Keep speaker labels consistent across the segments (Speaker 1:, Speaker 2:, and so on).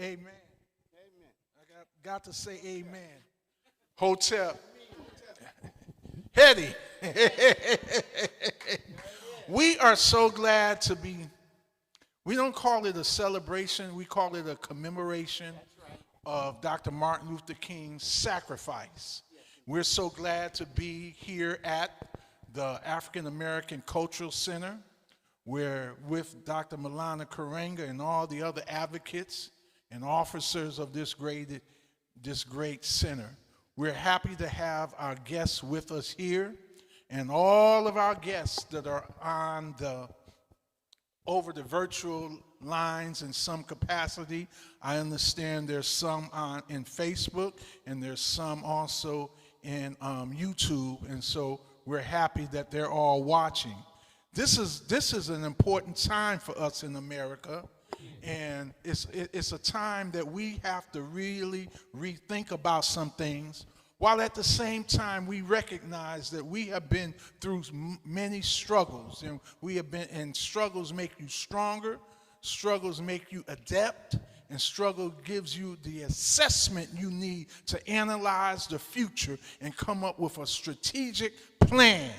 Speaker 1: Amen. Amen. I got to say amen. Hotel. Hetty. We are so glad to be, we don't call it a celebration, we call it a commemoration of Dr. Martin Luther King's sacrifice. We're so glad to be here at the African American Cultural Center. We're with Dr. Milana Karenga and all the other advocates and officers of this great center. We're happy to have our guests with us here, and all of our guests that are on over the virtual lines in some capacity. I understand there's some in Facebook, and there's some also in YouTube, and so we're happy that they're all watching. This is an important time for us in America, and it's a time that we have to really rethink about some things, while at the same time we recognize that we have been through many struggles, and struggles make you stronger, struggles make you adept, and struggle gives you the assessment you need to analyze the future and come up with a strategic plan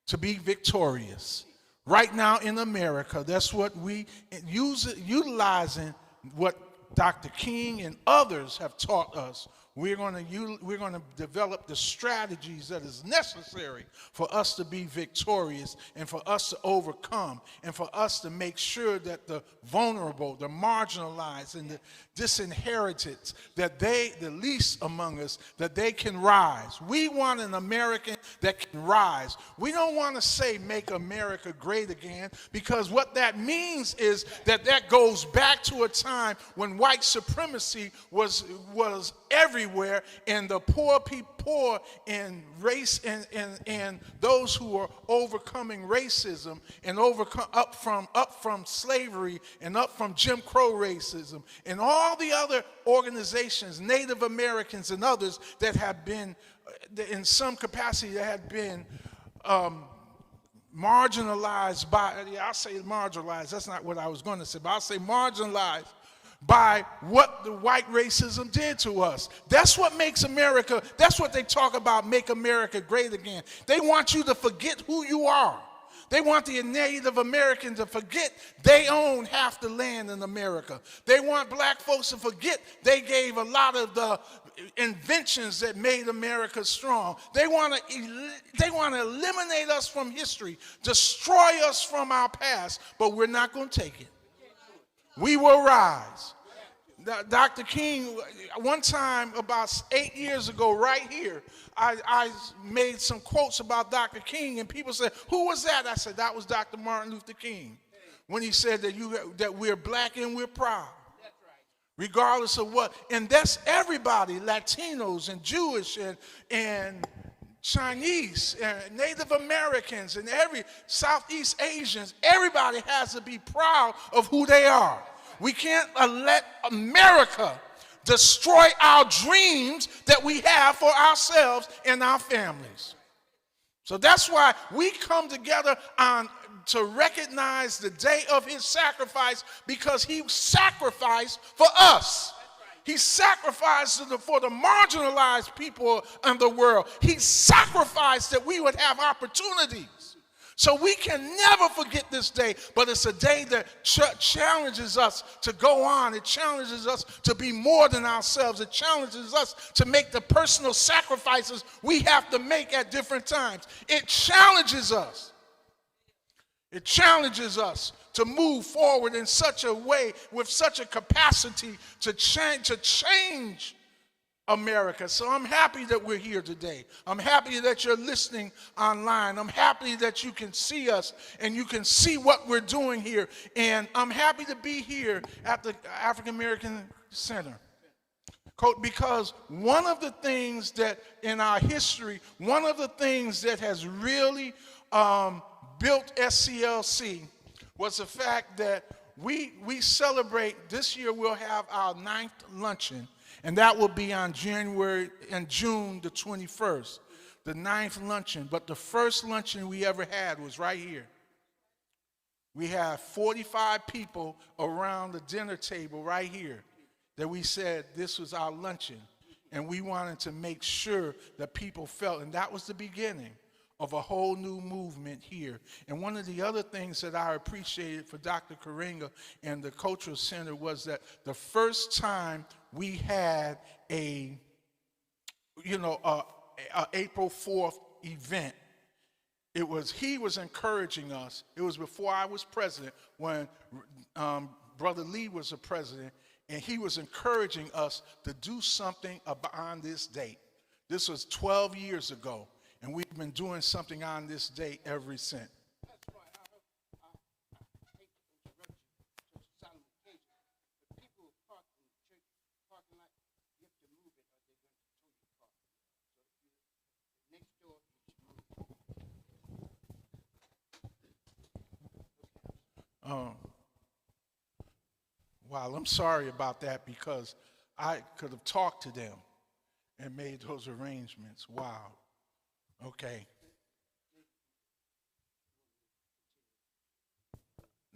Speaker 1: to be victorious. Right now in America, that's what we utilizing what Dr. King and others have taught us. We're going to develop the strategies that is necessary for us to be victorious and for us to overcome and for us to make sure that the vulnerable, the marginalized, and the disinherited, that they, the least among us, that they can rise. We want an American that can rise. We don't want to say make America great again, because what that means is that goes back to a time when white supremacy was everywhere, and the poor and race and those who are overcoming racism and up from slavery and up from Jim Crow racism and all the other organizations, Native Americans and others that have been in some capacity that have been marginalized by, I'll say marginalized, that's not what I was going to say, but I'll say marginalized by what the white racism did to us. That's what makes America, that's what they talk about, make America great again. They want you to forget who you are. They want the Native American to forget they own half the land in America. They want black folks to forget they gave a lot of the inventions that made America strong. They want to eliminate us from history, destroy us from our past, but we're not going to take it. We will rise. Dr. King, one time about 8 years ago right here, I made some quotes about Dr. King, and people said, who was that? I said, that was Dr. Martin Luther King, when he said that we're black and we're proud. Regardless of what. And that's everybody, Latinos and Jewish and Chinese, and Native Americans, and every Southeast Asians, everybody has to be proud of who they are. We can't let America destroy our dreams that we have for ourselves and our families. So that's why we come together to recognize the day of his sacrifice, because he sacrificed for us. He sacrificed for the marginalized people in the world. He sacrificed that we would have opportunities. So we can never forget this day, but it's a day that challenges us to go on. It challenges us to be more than ourselves. It challenges us to make the personal sacrifices we have to make at different times. It challenges us. It challenges us to move forward in such a way, with such a capacity to change America. So I'm happy that we're here today. I'm happy that you're listening online. I'm happy that you can see us and you can see what we're doing here. And I'm happy to be here at the African American Center, because one of the things that in our history, one of the things that has really built SCLC was the fact that we celebrate, this year we'll have our 9th luncheon, and that will be on June the 21st, the 9th luncheon. But the first luncheon we ever had was right here. We have 45 people around the dinner table right here. that we said this was our luncheon, and we wanted to make sure that people felt, and that was the beginning of a whole new movement here. And one of the other things that I appreciated for Dr. Karenga and the Cultural Center was that the first time we had a April 4th event, he was encouraging us. It was before I was president, when Brother Lee was the president, and he was encouraging us to do something on this date. This was 12 years ago, and we've been doing something on this date ever since.
Speaker 2: That's why I hate to interrupt you, such a solemn occasion, but people who park in the church parking lot, you have to move it or they're going to tow your car. So if you're next door, you should move it.
Speaker 1: Wow, I'm sorry about that, because I could have talked to them and made those arrangements. Wow. Okay.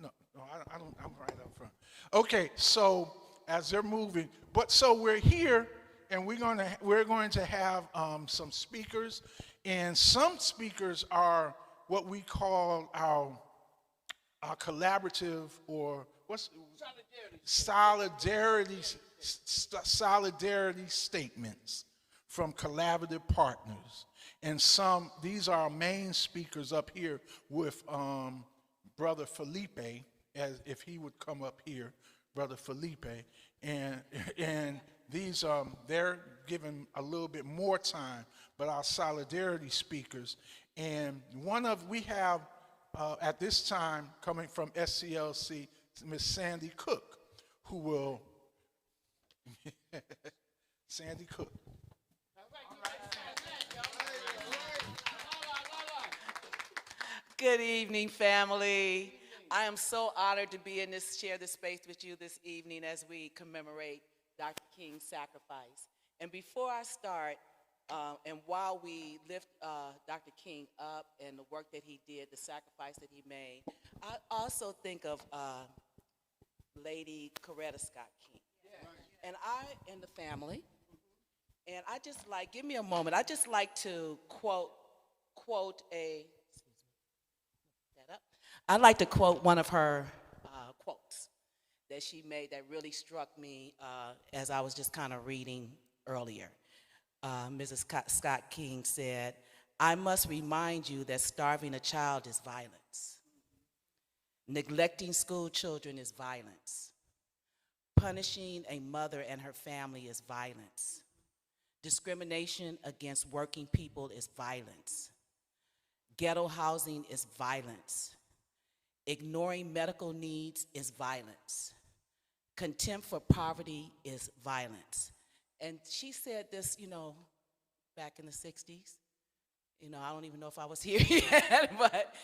Speaker 1: No, I don't. I'm right up front. Okay, so as they're moving, so we're here, and we're going to have some speakers, and some speakers are what we call our collaborative, or what's solidarity statements from collaborative partners. And these are our main speakers up here with Brother Felipe, as if he would come up here, Brother Felipe, and these they're given a little bit more time, but our solidarity speakers. And we have at this time, coming from SCLC, Miss Sandy Cook, who will Sandy Cook.
Speaker 3: Good evening, family. I am so honored to be share this space with you this evening as we commemorate Dr. King's sacrifice. And before I start, and while we lift Dr. King up and the work that he did, the sacrifice that he made, I also think of Lady Coretta Scott King. And I and the family, and give me a moment, I just like to I'd like to quote one of her quotes that she made that really struck me as I was just kind of reading earlier. Mrs. Scott King said, "I must remind you that starving a child is violence. Neglecting school children is violence. Punishing a mother and her family is violence. Discrimination against working people is violence. Ghetto housing is violence. Ignoring medical needs is violence. Contempt for poverty is violence." And she said this, back in the 60s. I don't even know if I was here yet, but,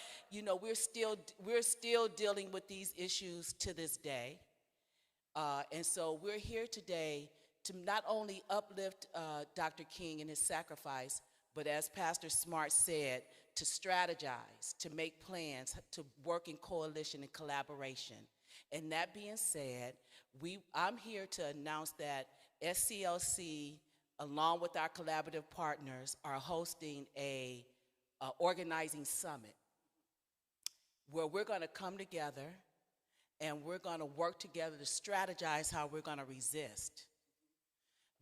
Speaker 3: we're still dealing with these issues to this day. And so we're here today to not only uplift Dr. King and his sacrifice, but as Pastor Smart said, to strategize, to make plans, to work in coalition and collaboration. And that being said, I'm here to announce that SCLC, along with our collaborative partners, are hosting a organizing summit where we're going to come together and we're going to work together to strategize how we're going to resist.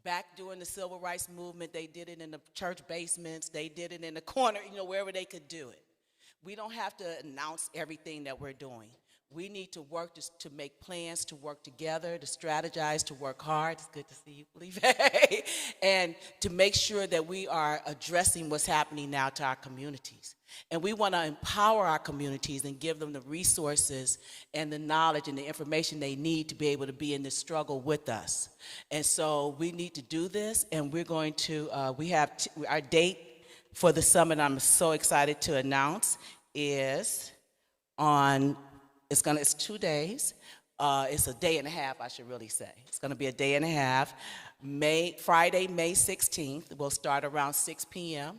Speaker 3: Back during the civil rights movement, they did it in the church basements, they did it in the corner, wherever they could do it. We don't have to announce everything that we're doing. We need to work to make plans, to work together, to strategize, to work hard. It's good to see you, Felipe. And to make sure that we are addressing what's happening now to our communities. And we want to empower our communities and give them the resources and the knowledge and the information they need to be able to be in this struggle with us. And so we need to do this, and we're going to, we have our date for the summit I'm so excited to announce is it's 2 days. It's a day and a half, I should really say. It's going to be a day and a half. Friday, May 16th. We'll start around 6 p.m.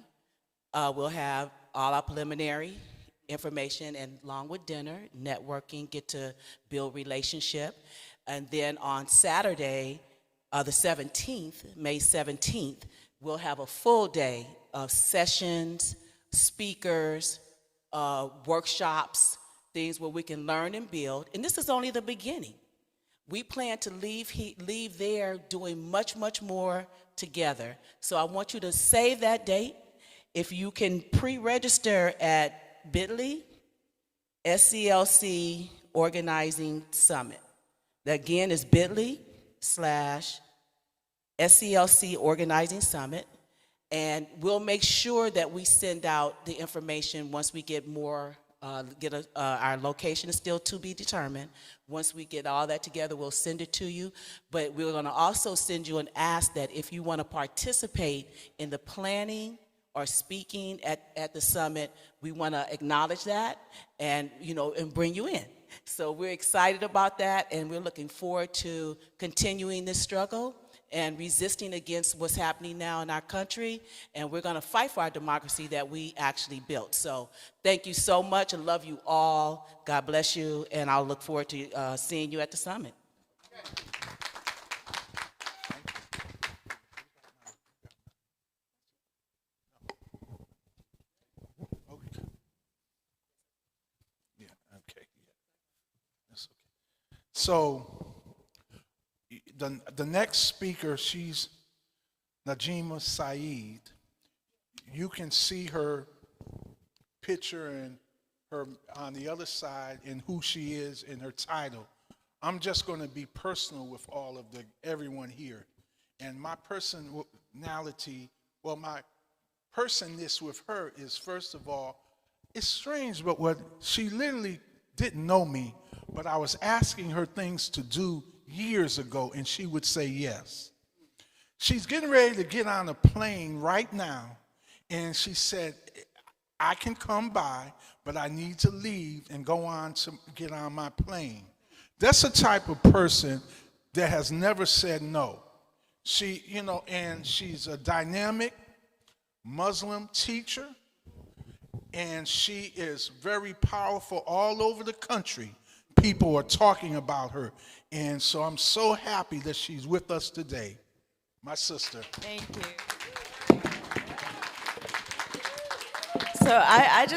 Speaker 3: We'll have all our preliminary information, and along with dinner, networking, get to build relationship. And then on Saturday, the 17th, May 17th, we'll have a full day of sessions, speakers, workshops, things where we can learn and build. And this is only the beginning. We plan to leave there doing much, much more together. So I want you to save that date. If you can pre-register at bit.ly, SCLC Organizing Summit. That again is bit.ly/SCLC Organizing Summit. And we'll make sure that we send out the information once we get more, our location is still to be determined. Once we get all that together, we'll send it to you. But we're going to also send you an ask that if you want to participate in the planning or speaking at the summit, we want to acknowledge that and, and bring you in. So we're excited about that, and we're looking forward to continuing this struggle and resisting against what's happening now in our country, and we're going to fight for our democracy that we actually built. So thank you so much. I love you all. God bless you, and I'll look forward to seeing you at the summit.
Speaker 1: So the next speaker, she's Najima Saeed. You can see her picture and her on the other side and who she is and her title. I'm just going to be personal with everyone here. And my personality, my personness with her is, first of all, it's strange, but she literally didn't know me, but I was asking her things to do years ago, and she would say yes. She's getting ready to get on a plane right now, and she said, I can come by, but I need to leave and go on to get on my plane. That's the type of person that has never said no. She, and she's a dynamic Muslim teacher, and she is very powerful all over the country. People are talking about her, and so I'm so happy that she's with us today. My sister.
Speaker 4: Thank you. So I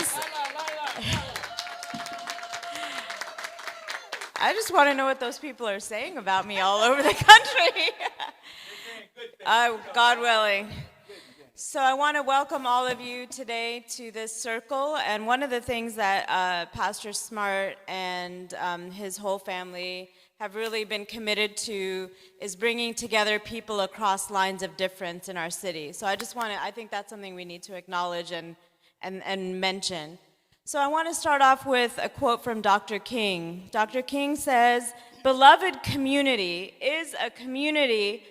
Speaker 4: just want to know what those people are saying about me all over the country. God willing. So I want to welcome all of you today to this circle, and one of the things that Pastor Smart and his whole family have really been committed to is bringing together people across lines of difference in our city. So I think that's something we need to acknowledge and mention. So I want to start off with a quote from Dr. King. Dr. King says, "Beloved community is a community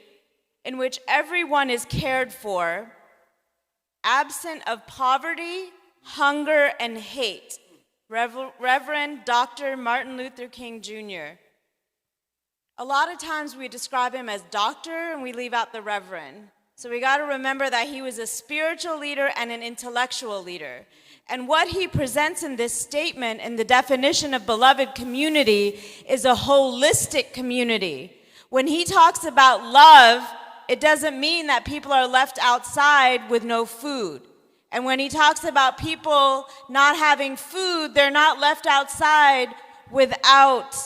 Speaker 4: in which everyone is cared for, absent of poverty, hunger, and hate." Reverend Dr. Martin Luther King Jr. A lot of times we describe him as doctor and we leave out the reverend. So we got to remember that he was a spiritual leader and an intellectual leader. And what he presents in this statement and the definition of beloved community is a holistic community. When he talks about love, it doesn't mean that people are left outside with no food. And when he talks about people not having food, they're not left outside without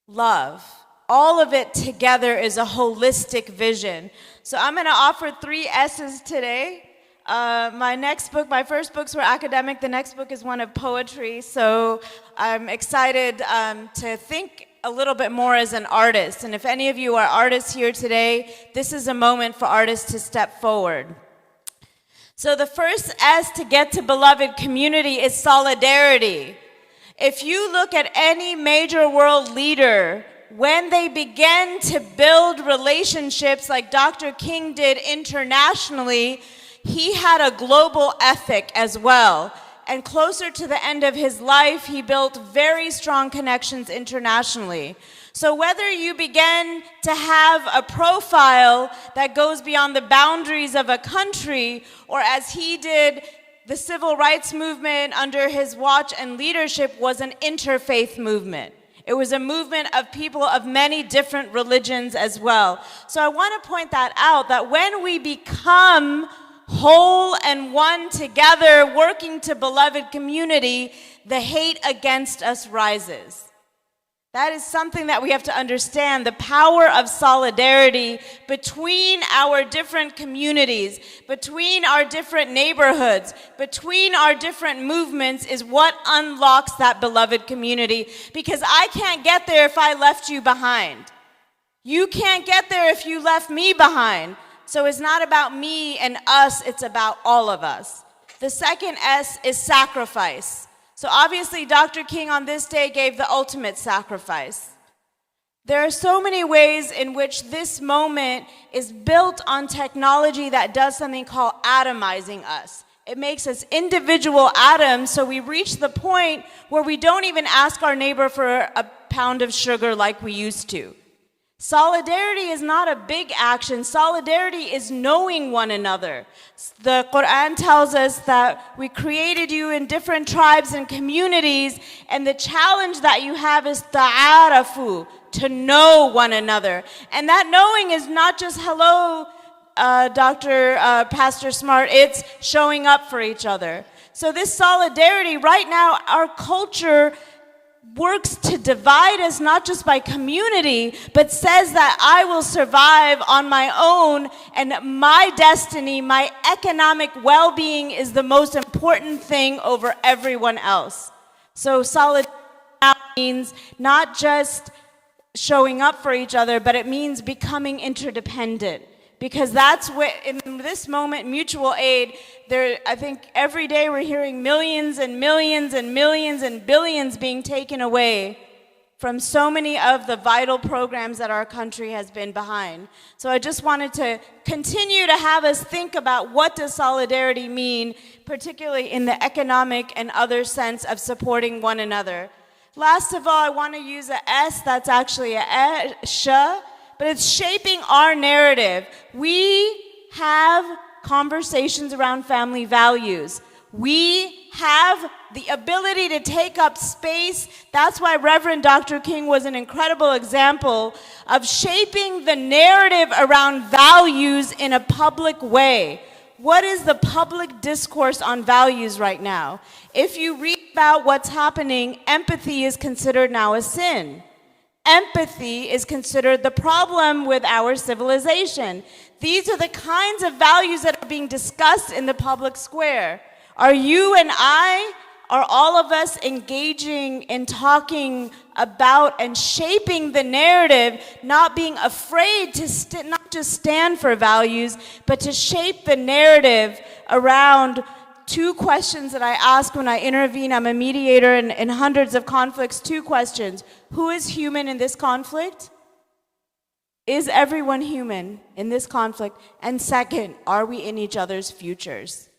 Speaker 4: love. All of it together is a holistic vision. So I'm going to offer 3 S's today. My first books were academic. The next book is one of poetry. So I'm excited to think a little bit more as an artist. And if any of you are artists here today, this is a moment for artists to step forward. So the first S to get to beloved community is solidarity. If you look at any major world leader, when they began to build relationships like Dr. King did internationally, he had a global ethic as well. And closer to the end of his life, he built very strong connections internationally. So whether you begin to have a profile that goes beyond the boundaries of a country, or as he did, the civil rights movement under his watch and leadership was an interfaith movement. It was a movement of people of many different religions as well. So I want to point that out, that when we become whole and one together, working to beloved community, the hate against us rises. That is something that we have to understand. The power of solidarity between our different communities, between our different neighborhoods, between our different movements is what unlocks that beloved community. Because I can't get there if I left you behind. You can't get there if you left me behind. So it's not about me and us, it's about all of us. The second S is sacrifice. So obviously, Dr. King on this day gave the ultimate sacrifice. There are so many ways in which this moment is built on technology that does something called atomizing us. It makes us individual atoms, so we reach the point where we don't even ask our neighbor for a pound of sugar like we used to. Solidarity is not a big action. Solidarity is knowing one another. The Quran tells us that we created you in different tribes and communities, and the challenge that you have is ta'arafu, to know one another. And that knowing is not just hello, Pastor Smart, it's showing up for each other. So this solidarity, right now, our culture works to divide us not just by community, but says that I will survive on my own and my destiny, my economic well-being is the most important thing over everyone else. So solidarity means not just showing up for each other, but it means becoming interdependent. Because that's what, in this moment, mutual aid, I think every day we're hearing millions and millions and millions and billions being taken away from so many of the vital programs that our country has been behind. So I just wanted to continue to have us think about what does solidarity mean, particularly in the economic and other sense of supporting one another. Last of all, I want to use a S that's actually a sh, but it's shaping our narrative. We have conversations around family values. We have the ability to take up space. That's why Reverend Dr. King was an incredible example of shaping the narrative around values in a public way. What is the public discourse on values right now? If you read about what's happening, empathy is considered now a sin. Empathy is considered the problem with our civilization. These are the kinds of values that are being discussed in the public square. Are you and I, are all of us engaging in talking about and shaping the narrative, not being afraid to not just stand for values, but to shape the narrative around two questions that I ask when I intervene? I'm a mediator in hundreds of conflicts. Two questions. Who is human in this conflict? Is everyone human in this conflict? And second, are we in each other's futures?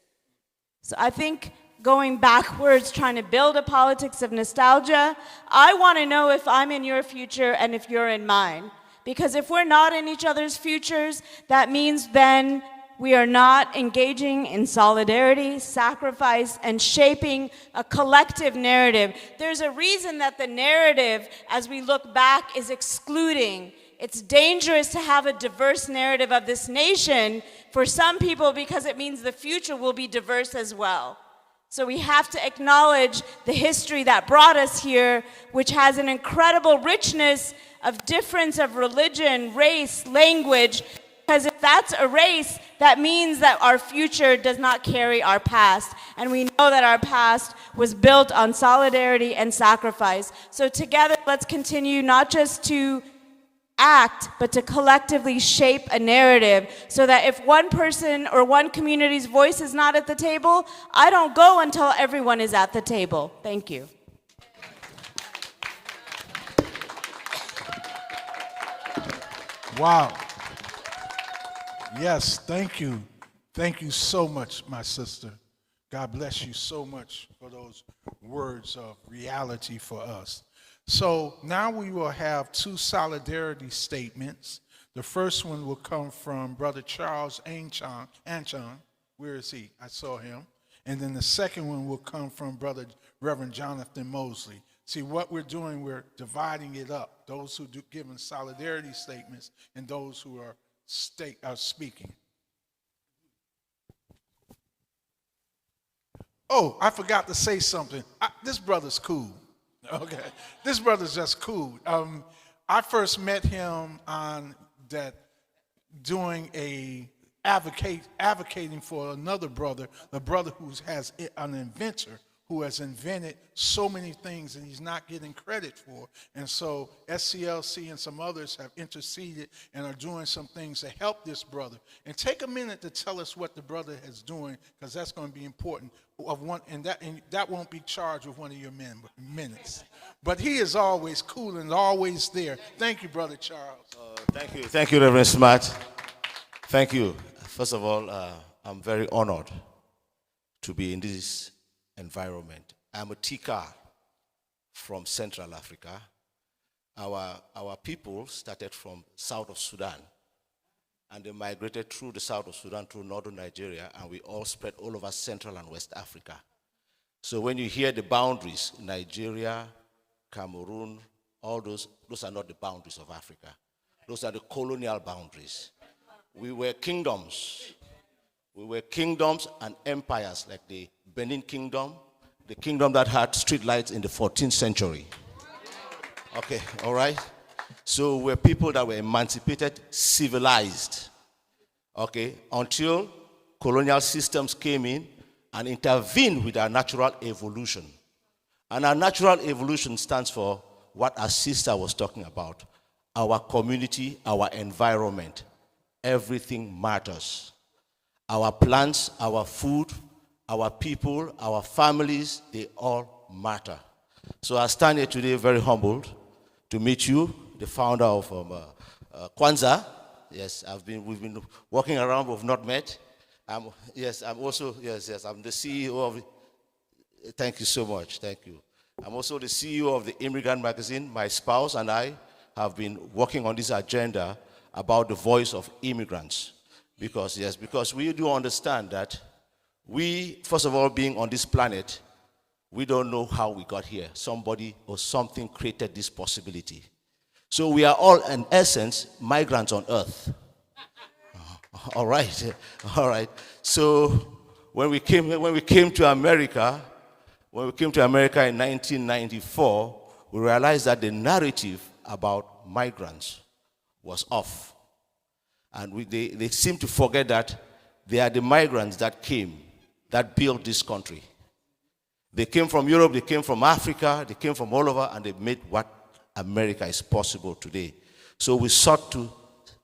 Speaker 4: So I think going backwards, trying to build a politics of nostalgia, I want to know if I'm in your future and if you're in mine. Because if we're not in each other's futures, that means then we are not engaging in solidarity, sacrifice, and shaping a collective narrative. There's a reason that the narrative, as we look back, is excluding. It's dangerous to have a diverse narrative of this nation for some people because it means the future will be diverse as well. So we have to acknowledge the history that brought us here, which has an incredible richness of difference of religion, race, language. Because if that's a race, that means that our future does not carry our past. And we know that our past was built on solidarity and sacrifice. So together, let's continue not just to act, but to collectively shape a narrative so that if one person or one community's voice is not at the table, I don't go until everyone is at the table. Thank you.
Speaker 1: Wow. Yes, thank you. Thank you so much, my sister. God bless you so much for those words of reality for us. So now we will have two solidarity statements. The first one will come from Brother Charles Anchon. Where is he? I saw him. And then the second one will come from Brother Reverend Jonathan Mosley. See, what we're doing, we're dividing it up. Those who do giving solidarity statements and those who are speaking. Oh, I forgot to say something. This brother's cool. Okay, this brother's just cool. I first met him on that doing advocating for another brother, the brother who has an inventor who has invented so many things and he's not getting credit for. And so SCLC and some others have interceded and are doing some things to help this brother. And take a minute to tell us what the brother is doing, because that's going to be important. And that won't be charged with one of your minutes. But he is always cool and always there. Thank you, Brother Charles.
Speaker 5: Thank you, Reverend Smart. Thank you. First of all, I'm very honored to be in this environment. I'm a Tika from Central Africa. Our people started from south of Sudan, and they migrated through the south of Sudan through northern Nigeria, and we all spread all over Central and West Africa. So when you hear the boundaries, Nigeria, Cameroon, all those are not the boundaries of Africa. Those are the colonial boundaries. We were kingdoms. We were kingdoms and empires, like the Benin Kingdom, the kingdom that had street lights in the 14th century. Okay, all right? So we're people that were emancipated, civilized, okay, until colonial systems came in and intervened with our natural evolution. And our natural evolution stands for what our sister was talking about, our community, our environment. Everything matters. Our plants, our food, our people, our families, they all matter. So I stand here today very humbled to meet you, the founder of Kwanzaa. Yes, we've been walking around, we've not met. I'm the CEO of, thank you so much, thank you. I'm also the CEO of the Immigrant Magazine. My spouse and I have been working on this agenda about the voice of immigrants. Because we do understand that we, first of all, being on this planet, we don't know how we got here. Somebody or something created this possibility. So we are all, in essence, migrants on Earth. All right. So when we came to America, in 1994, we realized that the narrative about migrants was off. And they seem to forget that they are the migrants that came, that built this country. They came from Europe, they came from Africa, they came from all over, and they made what America is possible today. So we sought to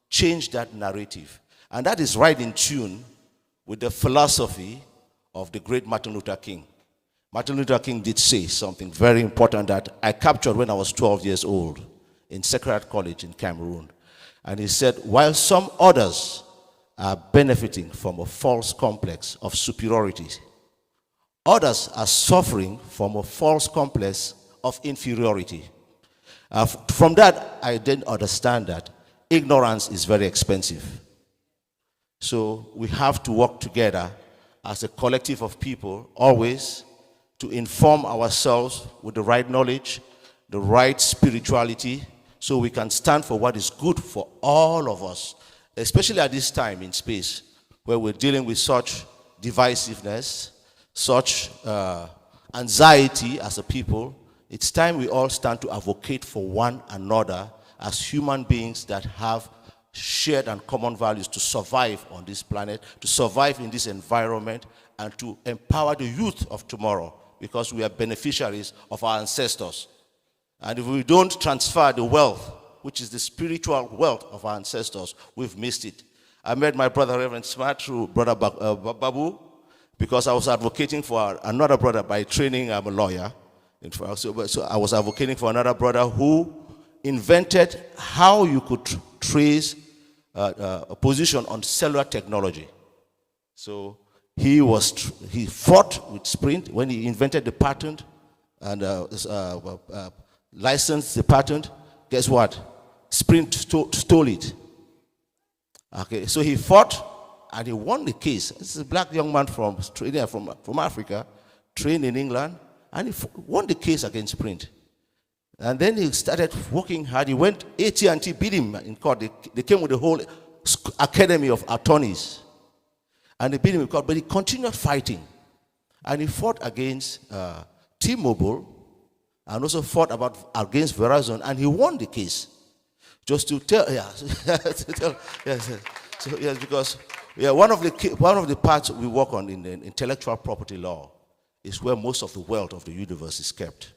Speaker 5: change that narrative. And that is right in tune with the philosophy of the great Martin Luther King. Martin Luther King did say something very important that I captured when I was 12 years old in Sacred Heart College in Cameroon. And he said, while some others are benefiting from a false complex of superiority, others are suffering from a false complex of inferiority. From that, I then understand that ignorance is very expensive. So we have to work together as a collective of people, always, to inform ourselves with the right knowledge, the right spirituality, so we can stand for what is good for all of us, especially at this time in space, where we're dealing with such divisiveness, such anxiety as a people. It's time we all stand to advocate for one another as human beings that have shared and common values to survive on this planet, to survive in this environment, and to empower the youth of tomorrow, because we are beneficiaries of our ancestors. And if we don't transfer the wealth, which is the spiritual wealth of our ancestors, we've missed it. I met my brother Reverend Smart through Brother Babu, because I was advocating for another brother. By training, I'm a lawyer. So I was advocating for another brother who invented how you could trace a position on cellular technology. So he fought with Sprint when he invented the patent and licensed the patent. Guess what? Sprint stole it. Okay, so he fought and he won the case. This is a black young man from Africa, trained in England, and he won the case against Sprint. And then he started working hard. He went, AT&T beat him in court. They came with the whole academy of attorneys. And they beat him in court, but he continued fighting. And he fought against T-Mobile and also fought against Verizon, and he won the case. Just to tell, yes. So yes, because one of the parts we work on in the intellectual property law is where most of the wealth of the universe is kept,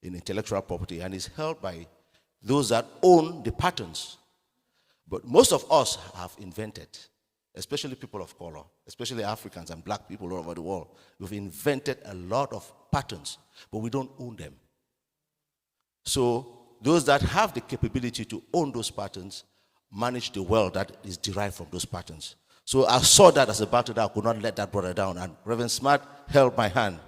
Speaker 5: in intellectual property, and is held by those that own the patents. But most of us have invented, especially people of color, especially Africans and black people all over the world. We've invented a lot of patents, but we don't own them. So those that have the capability to own those patents manage the wealth that is derived from those patents. So I saw that as a battle that I could not let that brother down. And Reverend Smart held my hand.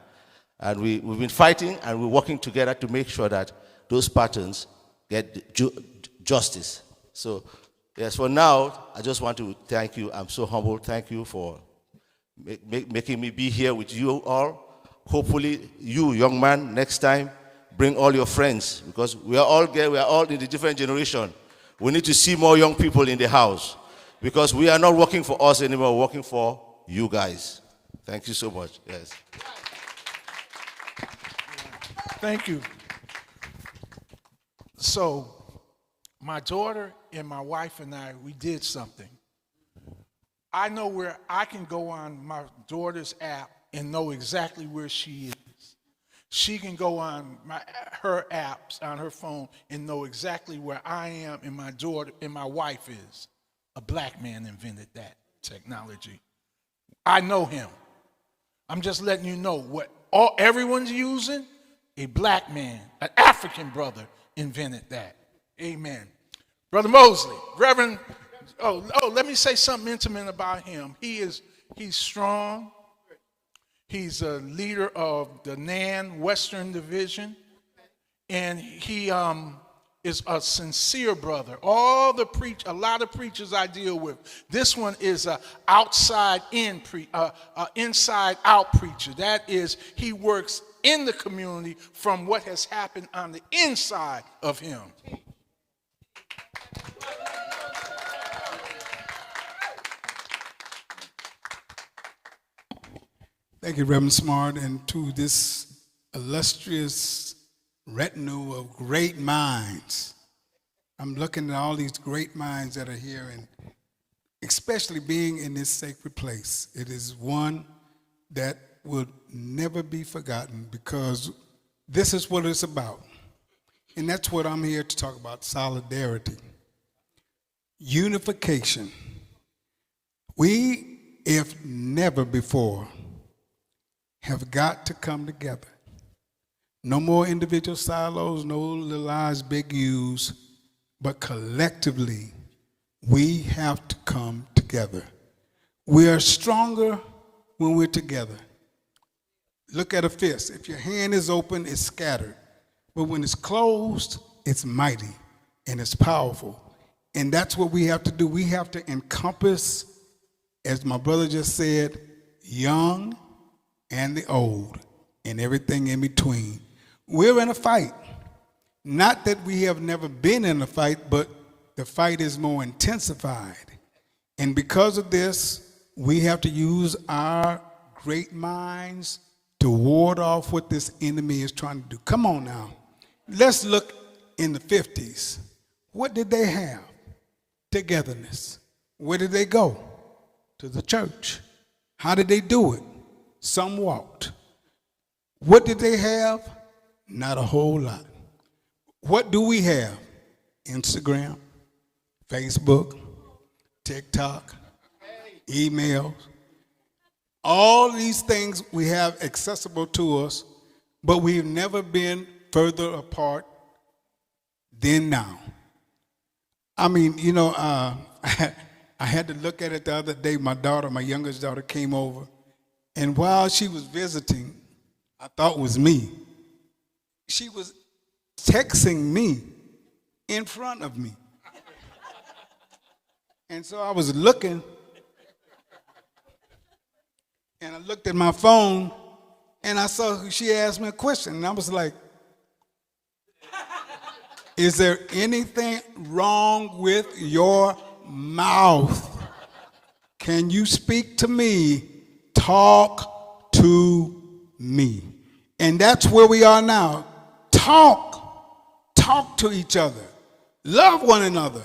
Speaker 5: And we've been fighting and we're working together to make sure that those patents get justice. So yes, for now, I just want to thank you. I'm so humbled. Thank you for making me be here with you all. Hopefully, you, young man, next time, bring all your friends, because we are all in the different generation. We need to see more young people in the house, because we are not working for us anymore, we're working for you guys. Thank you so much. Yes.
Speaker 1: Thank you. So, my daughter and my wife and I, we did something. I know where I can go on my daughter's app and know exactly where she is. She can go on her apps on her phone and know exactly where I am and my daughter and my wife is. A black man invented that technology. I know him. I'm just letting you know what everyone's using. A black man, an African brother, invented that. Amen. Brother Mosley, Reverend. Let me say something intimate about him. He's strong. He's a leader of the NAN Western Division, and he is a sincere brother. A lot of preachers I deal with, this one is a inside out preacher. That is, he works in the community from what has happened on the inside of him.
Speaker 6: Thank you, Reverend Smart, and to this illustrious retinue of great minds. I'm looking at all these great minds that are here, and especially being in this sacred place. It is one that will never be forgotten, because this is what it's about. And that's what I'm here to talk about: solidarity, unification. We, if never before, have got to come together. No more individual silos, no little I's, big U's, but collectively, we have to come together. We are stronger when we're together. Look at a fist. If your hand is open, it's scattered. But when it's closed, it's mighty and it's powerful. And that's what we have to do. We have to encompass, as my brother just said, young and the old, and everything in between. We're in a fight. Not that we have never been in a fight, but the fight is more intensified. And because of this, we have to use our great minds to ward off what this enemy is trying to do. Come on now. Let's look in the 50s. What did they have? Togetherness. Where did they go? To the church. How did they do it? Some walked. What did they have? Not a whole lot. What do we have? Instagram, Facebook, TikTok, emails. All these things we have accessible to us, but we've never been further apart than now. I mean, I had to look at it the other day. My youngest daughter came over. And while she was visiting, I thought it was me, she was texting me in front of me. And so I was looking, and I looked at my phone, and I saw she asked me a question, and I was like, Is there anything wrong with your mouth? Can you speak to me? Talk to me. And that's where we are now. Talk to each other. Love one another.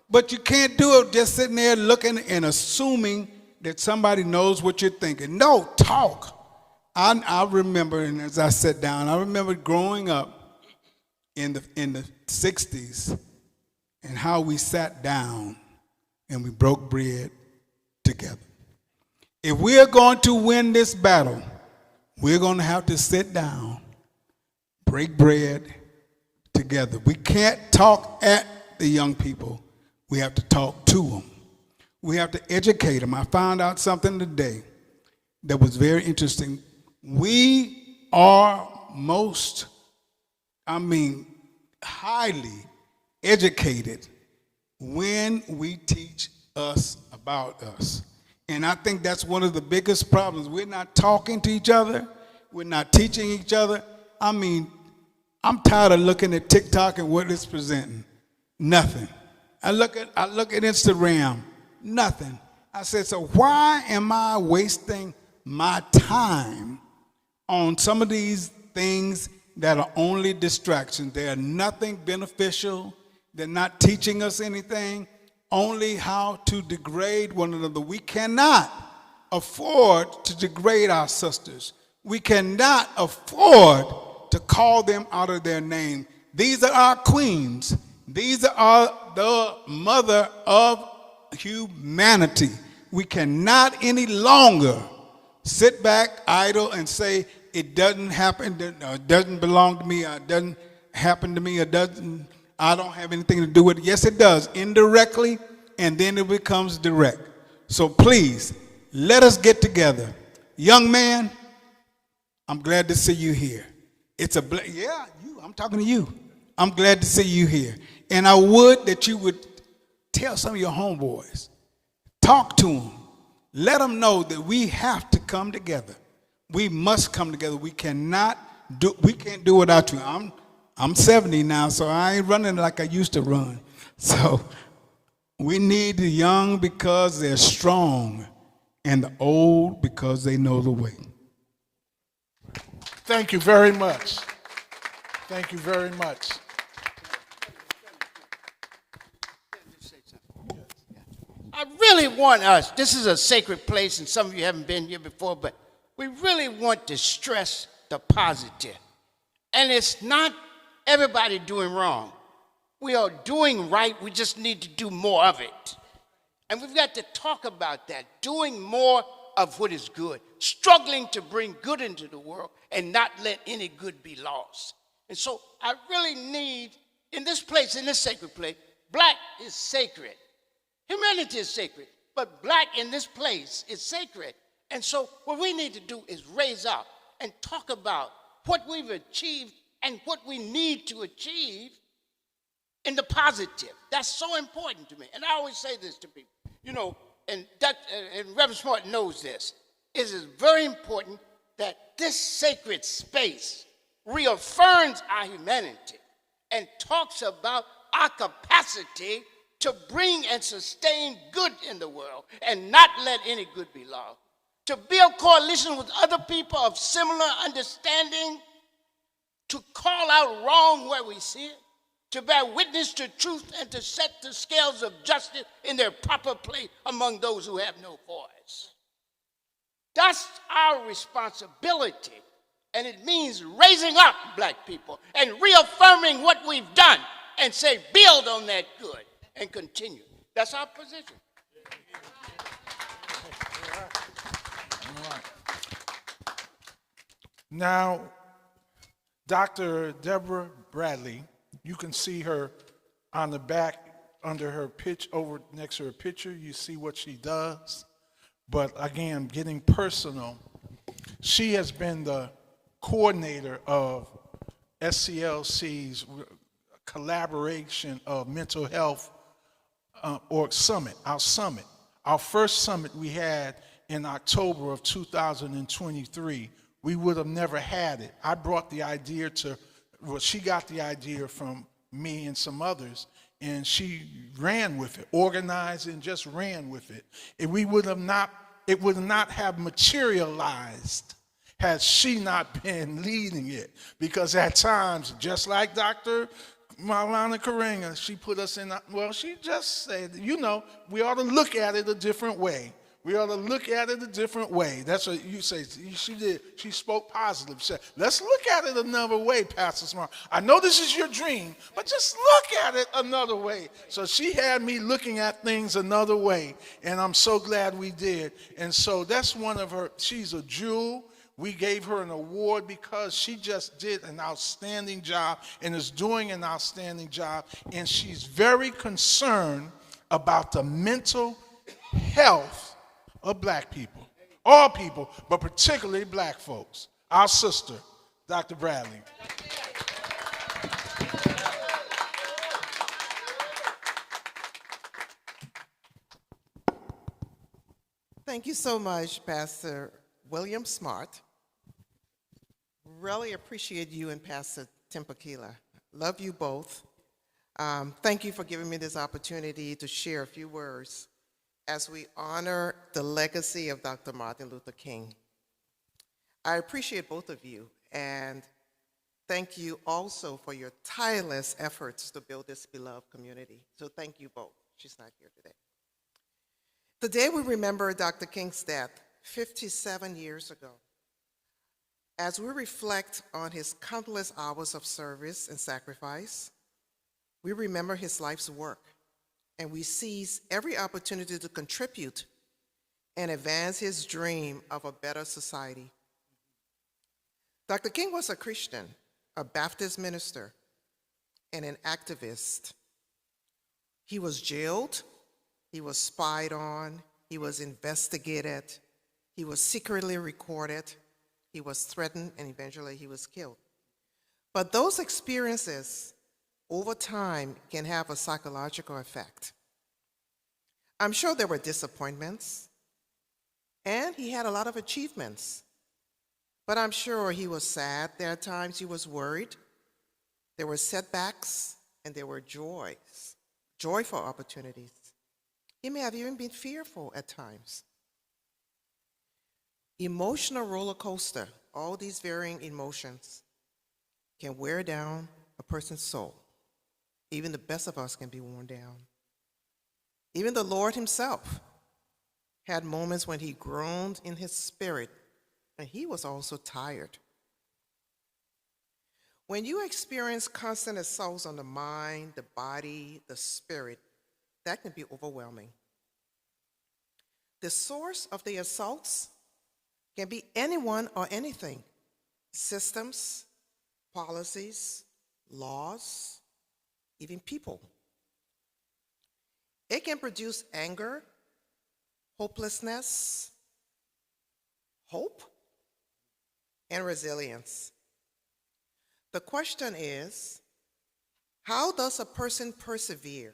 Speaker 6: But you can't do it just sitting there looking and assuming that somebody knows what you're thinking. No, talk. I remember, and as I sat down, I remember growing up in the 60s and how we sat down and we broke bread together. If we're going to win this battle, we're going to have to sit down, break bread together. We can't talk at the young people. We have to talk to them. We have to educate them. I found out something today that was very interesting. We are highly educated when we teach us about us. And I think that's one of the biggest problems. We're not talking to each other. We're not teaching each other. I'm tired of looking at TikTok and what it's presenting. Nothing. I look at Instagram. Nothing. I said, so why am I wasting my time on some of these things that are only distractions? They are nothing beneficial. They're not teaching us anything, only how to degrade one another. We cannot afford to degrade our sisters. We cannot afford to call them out of their name. These are our queens. These are the mother of humanity. We cannot any longer sit back idle and say it doesn't happen, it doesn't belong to me, or it doesn't happen to me, I don't have anything to do with it. Yes, it does, indirectly, and then it becomes direct. So please, let us get together. Young man, I'm glad to see you here. I'm talking to you. I'm glad to see you here. And I would that you would tell some of your homeboys, talk to them, let them know that we have to come together. We must come together. We can't do without you. I'm 70 now, so I ain't running like I used to run. So we need the young because they're strong and the old because they know the way.
Speaker 1: Thank you very much. Thank you very much.
Speaker 2: I really want us, this is a sacred place, and some of you haven't been here before, but we really want to stress the positive. And it's not everybody doing wrong. We are doing right, we just need to do more of it. And we've got to talk about that, doing more of what is good, struggling to bring good into the world and not let any good be lost. And so I really need, in this place, in this sacred place, black is sacred. Humanity is sacred, but black in this place is sacred. And so what we need to do is raise up and talk about what we've achieved and what we need to achieve in the positive. That's so important to me. And I always say this to people, and Reverend Smart knows this. It is very important that this sacred space reaffirms our humanity and talks about our capacity to bring and sustain good in the world and not let any good be lost. To build coalition with other people of similar understanding, to call out wrong where we see it, to bear witness to truth and to set the scales of justice in their proper place among those who have no voice. That's our responsibility, and it means raising up black people and reaffirming what we've done and say, build on that good and continue. That's our position.
Speaker 1: All right. Now, Dr. Deborah Bradley, you can see her on the back under her over next to her picture. You see what she does. But again, getting personal, she has been the coordinator of SCLC's collaboration of mental health or summit, our summit. Our first summit we had in October of 2023. We would have never had it. I brought the idea she got the idea from me and some others, and she ran with it, organized and just ran with it. And it would not have materialized had she not been leading it. Because at times, just like Dr. Marlana Karenga, she put us in, well, she just said, we ought to look at it a different way. We ought to look at it a different way. That's what you say. She did. She spoke positive. She said, let's look at it another way, Pastor Smart. I know this is your dream, but just look at it another way. So she had me looking at things another way, and I'm so glad we did. And so that's one of her, she's a jewel. We gave her an award because she just did an outstanding job and is doing an outstanding job. And she's very concerned about the mental health of black people, all people, but particularly black folks. Our sister, Dr. Bradley.
Speaker 7: Thank you so much, Pastor William Smart. Really appreciate you and Pastor Tempakila. Love you both. Thank you for giving me this opportunity to share a few words as we honor the legacy of Dr. Martin Luther King. I appreciate both of you, and thank you also for your tireless efforts to build this beloved community. So thank you both. She's not here today. Today we remember Dr. King's death 57 years ago. As we reflect on his countless hours of service and sacrifice, we remember his life's work, and we seize every opportunity to contribute and advance his dream of a better society. Dr. King was a Christian, a Baptist minister, and an activist. He was jailed, he was spied on, he was investigated, he was secretly recorded, he was threatened, and eventually he was killed. But those experiences over time can have a psychological effect. I'm sure there were disappointments, and he had a lot of achievements. But I'm sure he was sad. There are times he was worried. There were setbacks, and there were joys, joyful opportunities. He may have even been fearful at times. Emotional roller coaster, all these varying emotions, can wear down a person's soul. Even the best of us can be worn down. Even the Lord himself had moments when he groaned in his spirit, and he was also tired. When you experience constant assaults on the mind, the body, the spirit, that can be overwhelming. The source of the assaults can be anyone or anything: systems, policies, laws, even people. It can produce anger, hopelessness, hope, and resilience. The question is, how does a person persevere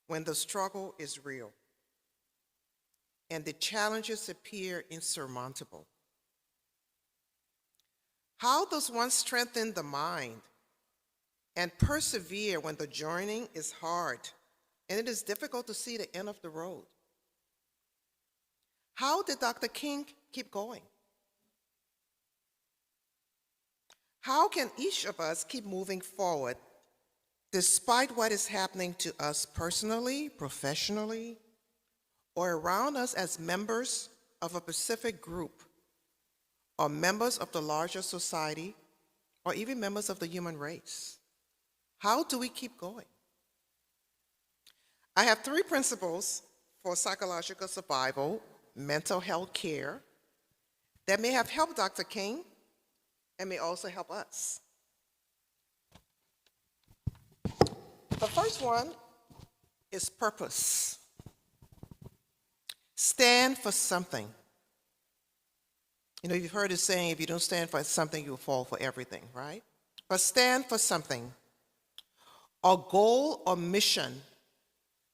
Speaker 7: when the struggle is real and the challenges appear insurmountable? How does one strengthen the mind and persevere when the journey is hard and it is difficult to see the end of the road? How did Dr. King keep going? How can each of us keep moving forward despite what is happening to us personally, professionally, or around us as members of a specific group, or members of the larger society, or even members of the human race? How do we keep going? I have 3 principles for psychological survival, mental health care, that may have helped Dr. King and may also help us. The first one is purpose. Stand for something. You know, you've heard it saying, if you don't stand for something, you'll fall for everything, right? But stand for something. A goal or mission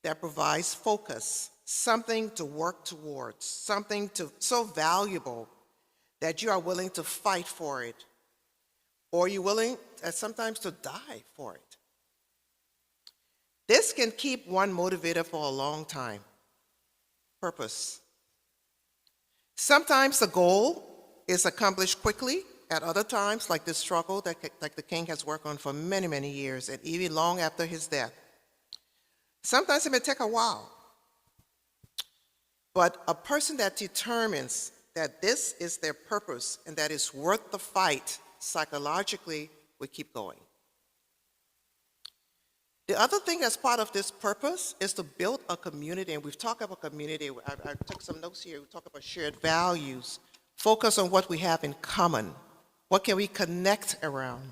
Speaker 7: that provides focus, something to work towards, something so valuable that you are willing to fight for it, Or are you willing sometimes to die for it? This can keep one motivated for a long time. Purpose. Sometimes the goal is accomplished quickly. At other times, like this struggle that like the king has worked on for many, many years, and even long after his death. Sometimes it may take a while. But a person that determines that this is their purpose and that it's worth the fight psychologically will keep going. The other thing that's part of this purpose is to build a community, and we've talked about community. I took some notes here. We talk about shared values, focus on what we have in common. What can we connect around?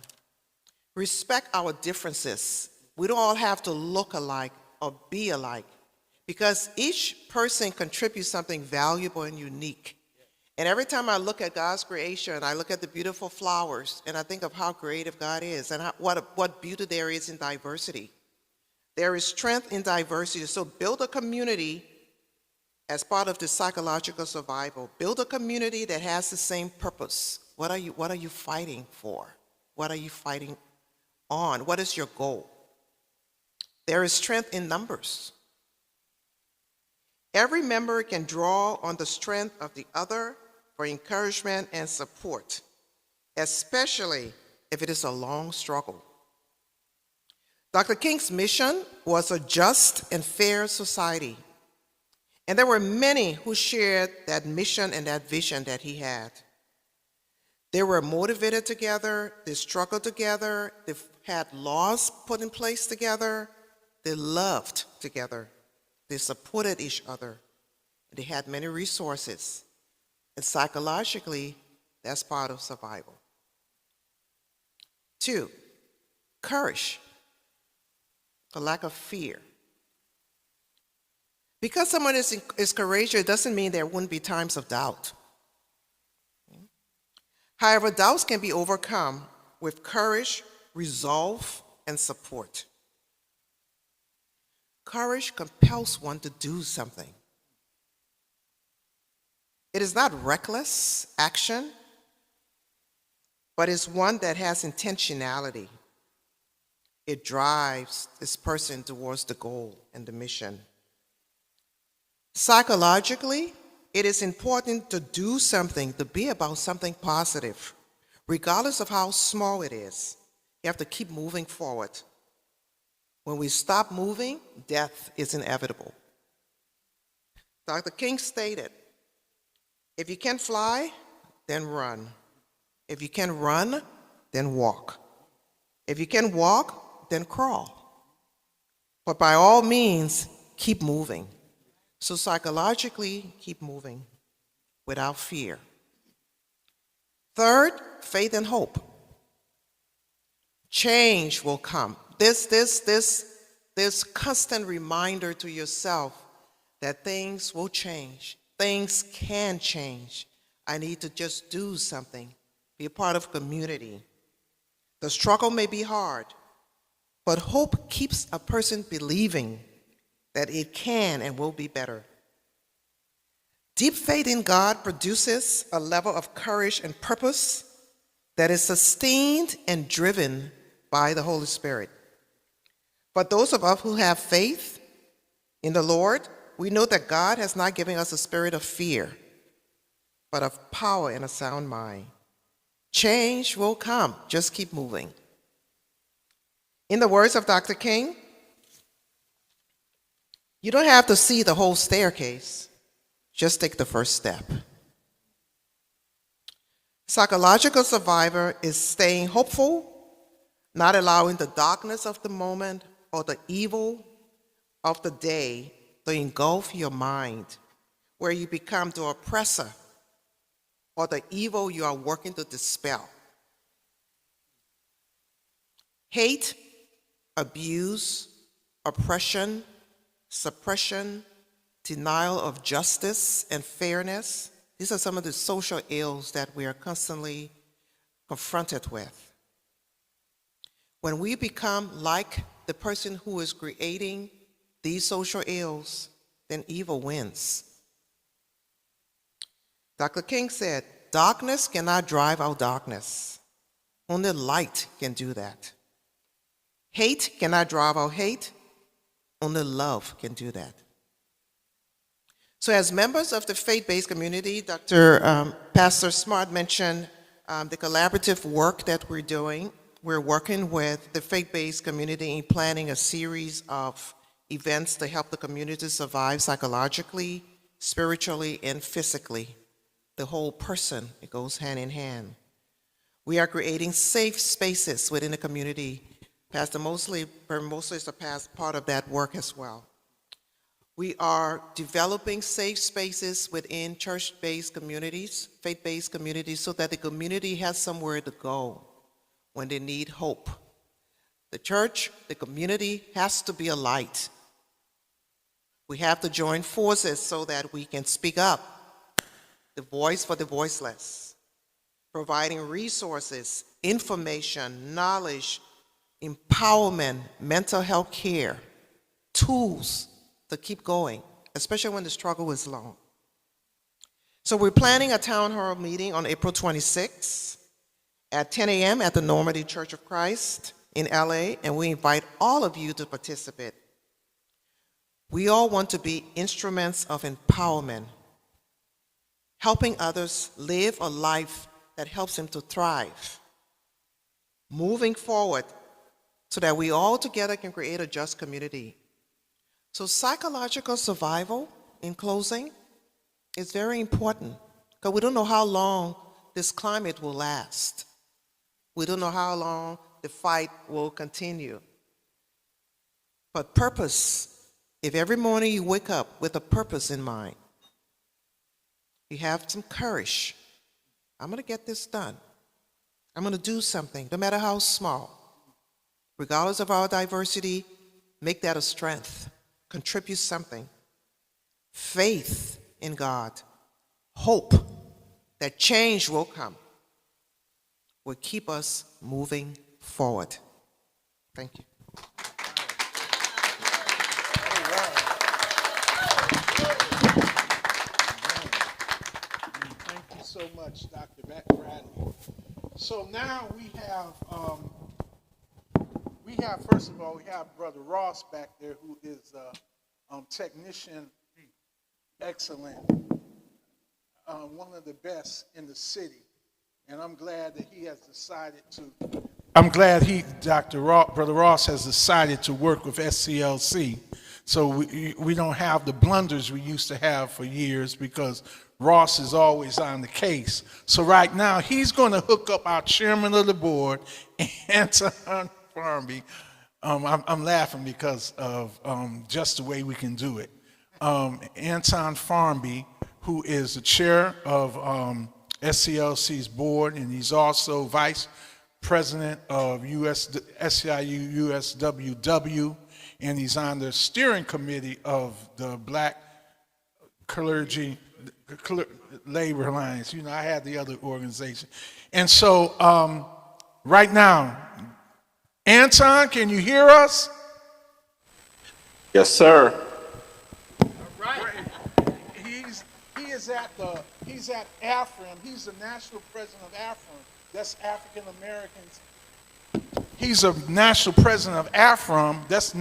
Speaker 7: Respect our differences. We don't all have to look alike or be alike, because each person contributes something valuable and unique. And every time I look at God's creation, I look at the beautiful flowers, and I think of how creative God is and what beauty there is in diversity. There is strength in diversity. So build a community as part of the psychological survival. Build a community that has the same purpose. What are you fighting for? What are you fighting on? What is your goal? There is strength in numbers. Every member can draw on the strength of the other for encouragement and support, especially if it is a long struggle. Dr. King's mission was a just and fair society. And there were many who shared that mission and that vision that he had. They were motivated together, they struggled together, they had laws put in place together, they loved together, they supported each other, they had many resources. And psychologically, that's part of survival. 2, courage. A lack of fear. Because someone is courageous, it doesn't mean there wouldn't be times of doubt. However, doubts can be overcome with courage, resolve, and support. Courage compels one to do something. It is not reckless action, but it's one that has intentionality. It drives this person towards the goal and the mission. Psychologically, it is important to do something, to be about something positive, regardless of how small it is. You have to keep moving forward. When we stop moving, death is inevitable. Dr. King stated, if you can't fly, then run. If you can run, then walk. If you can walk, then crawl. But by all means, keep moving. So psychologically, keep moving without fear. 3rd, faith and hope. Change will come. This constant reminder to yourself that things will change. Things can change. I need to just do something. Be a part of community. The struggle may be hard, but hope keeps a person believing that it can and will be better. Deep faith in God produces a level of courage and purpose that is sustained and driven by the Holy Spirit. For those of us who have faith in the Lord, we know that God has not given us a spirit of fear, but of power and a sound mind. Change will come. Just keep moving. In the words of Dr. King, you don't have to see the whole staircase. Just take the first step. Psychological survivor is staying hopeful, not allowing the darkness of the moment or the evil of the day to engulf your mind, where you become the oppressor or the evil you are working to dispel. Hate, abuse, oppression, suppression, denial of justice and fairness. These are some of the social ills that we are constantly confronted with. When we become like the person who is creating these social ills, then evil wins. Dr. King said, darkness cannot drive out darkness. Only light can do that. Hate cannot drive out hate. Only love can do that. So as members of the faith-based community, Pastor Smart mentioned the collaborative work that we're doing. We're working with the faith-based community in planning a series of events to help the community survive psychologically, spiritually, and physically. The whole person, it goes hand in hand. We are creating safe spaces within the community. Pastor Mosley is a part of that work as well. We are developing safe spaces within church-based communities, faith-based communities, so that the community has somewhere to go when they need hope. The church, the community has to be a light. We have to join forces so that we can speak up, the voice for the voiceless, providing resources, information, knowledge, empowerment, mental health care, tools to keep going, especially when the struggle is long. So we're planning a town hall meeting on April 26th at 10 a.m. at the Normandy Church of Christ in LA, and we invite all of you to participate. We all want to be instruments of empowerment, helping others live a life that helps them to thrive, moving forward so that we all together can create a just community. So psychological survival, in closing, is very important because we don't know how long this climate will last. We don't know how long the fight will continue. But purpose, if every morning you wake up with a purpose in mind, you have some courage. I'm going to get this done. I'm going to do something, no matter how small. Regardless of our diversity, make that a strength. Contribute something. Faith in God. Hope that change will come. Will keep us moving forward. Thank you.
Speaker 1: Thank you so much, Dr. Bradley. So now we have, first of all, we have Brother Ross back there, who is technician excellent, one of the best in the city. And I'm glad that he has decided to, Brother Ross has decided to work with SCLC. So we don't have the blunders we used to have for years because Ross is always on the case. So right now, he's going to hook up our chairman of the board, Anton Farmby. I'm laughing because of just the way we can do it. Anton Farmby, who is the chair of SCLC's board, and he's also vice president of SCIU USWW, and he's on the steering committee of the Black Clergy Labor Alliance. You know, I had the other organization. And so right now, Anton, can you hear us?
Speaker 8: Yes, sir.
Speaker 1: All right. He's at AFRIM. He's the national president of AFRIM. That's African Americans. He's a national president of AFRIM. That's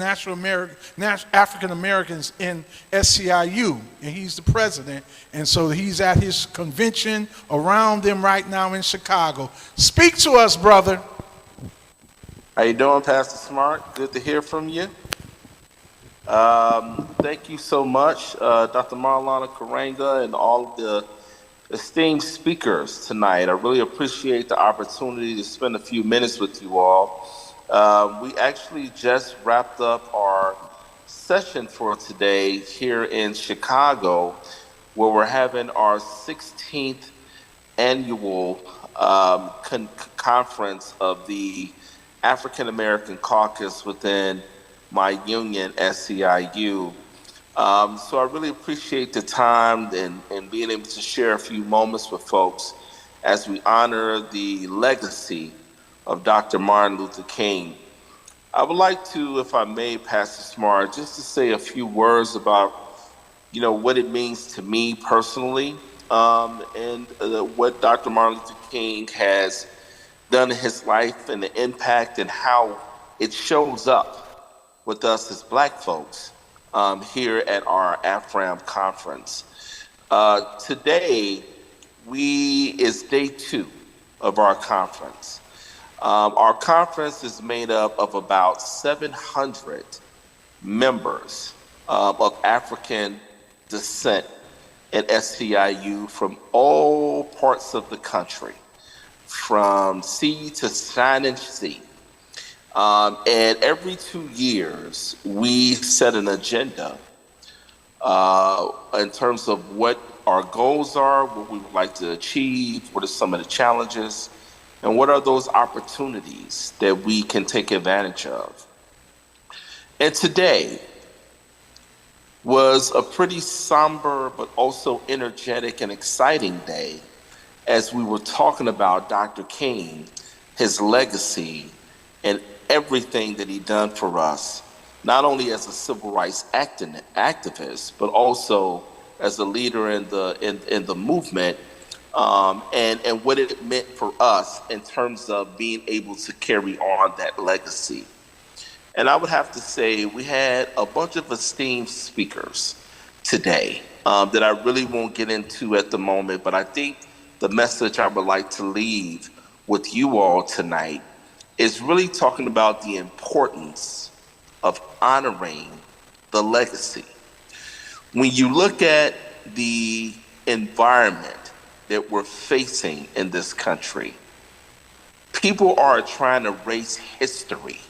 Speaker 1: African Americans in SCIU, and he's the president. And so he's at his convention around them right now in Chicago. Speak to us, brother.
Speaker 8: How you doing, Pastor Smart? Good to hear from you. Thank you so much, Dr. Marlana Karanga and all of the esteemed speakers tonight. I really appreciate the opportunity to spend a few minutes with you all. We actually just wrapped up our session for today here in Chicago, where we're having our 16th annual conference of the African American Caucus within my union, SCIU. So I really appreciate the time and being able to share a few moments with folks as we honor the legacy of Dr. Martin Luther King. I would like to, if I may, Pastor Smart, just to say a few words about, what it means to me personally, and what Dr. Martin Luther King has done in his life and the impact and how it shows up with us as black folks here at our AFRAM conference. Today is day 2 of our conference. Our conference is made up of about 700 members of African descent at SCIU from all parts of the country, from sea to shining sea. And every 2 years, we set an agenda in terms of what our goals are, what we would like to achieve, what are some of the challenges, and what are those opportunities that we can take advantage of. And today was a pretty somber but also energetic and exciting day as we were talking about Dr. King, his legacy, and everything that he done for us, not only as a civil rights activist, but also as a leader in the movement, and what it meant for us in terms of being able to carry on that legacy. And I would have to say we had a bunch of esteemed speakers today that I really won't get into at the moment, but I think the message I would like to leave with you all tonight is really talking about the importance of honoring the legacy. When you look at the environment that we're facing in this country, people are trying to erase history.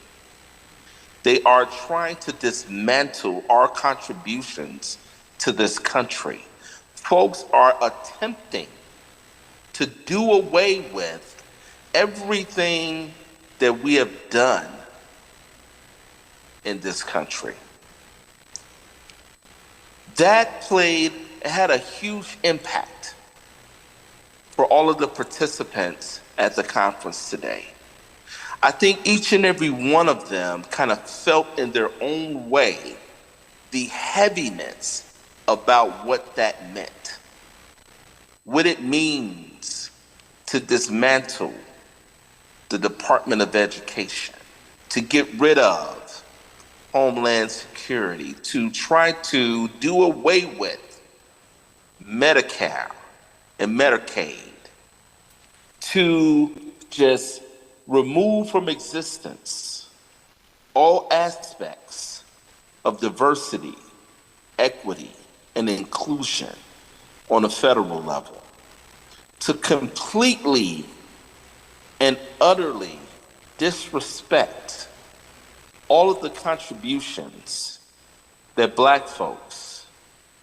Speaker 8: They are trying to dismantle our contributions to this country. Folks are attempting to do away with everything that we have done in this country. That had a huge impact for all of the participants at the conference today. I think each and every one of them kind of felt in their own way the heaviness about what that meant, what it means to dismantle the Department of Education, to get rid of Homeland Security, to try to do away with Medicare and Medicaid, to just remove from existence all aspects of diversity, equity, and inclusion on a federal level, to completely and utterly disrespect all of the contributions that Black folks,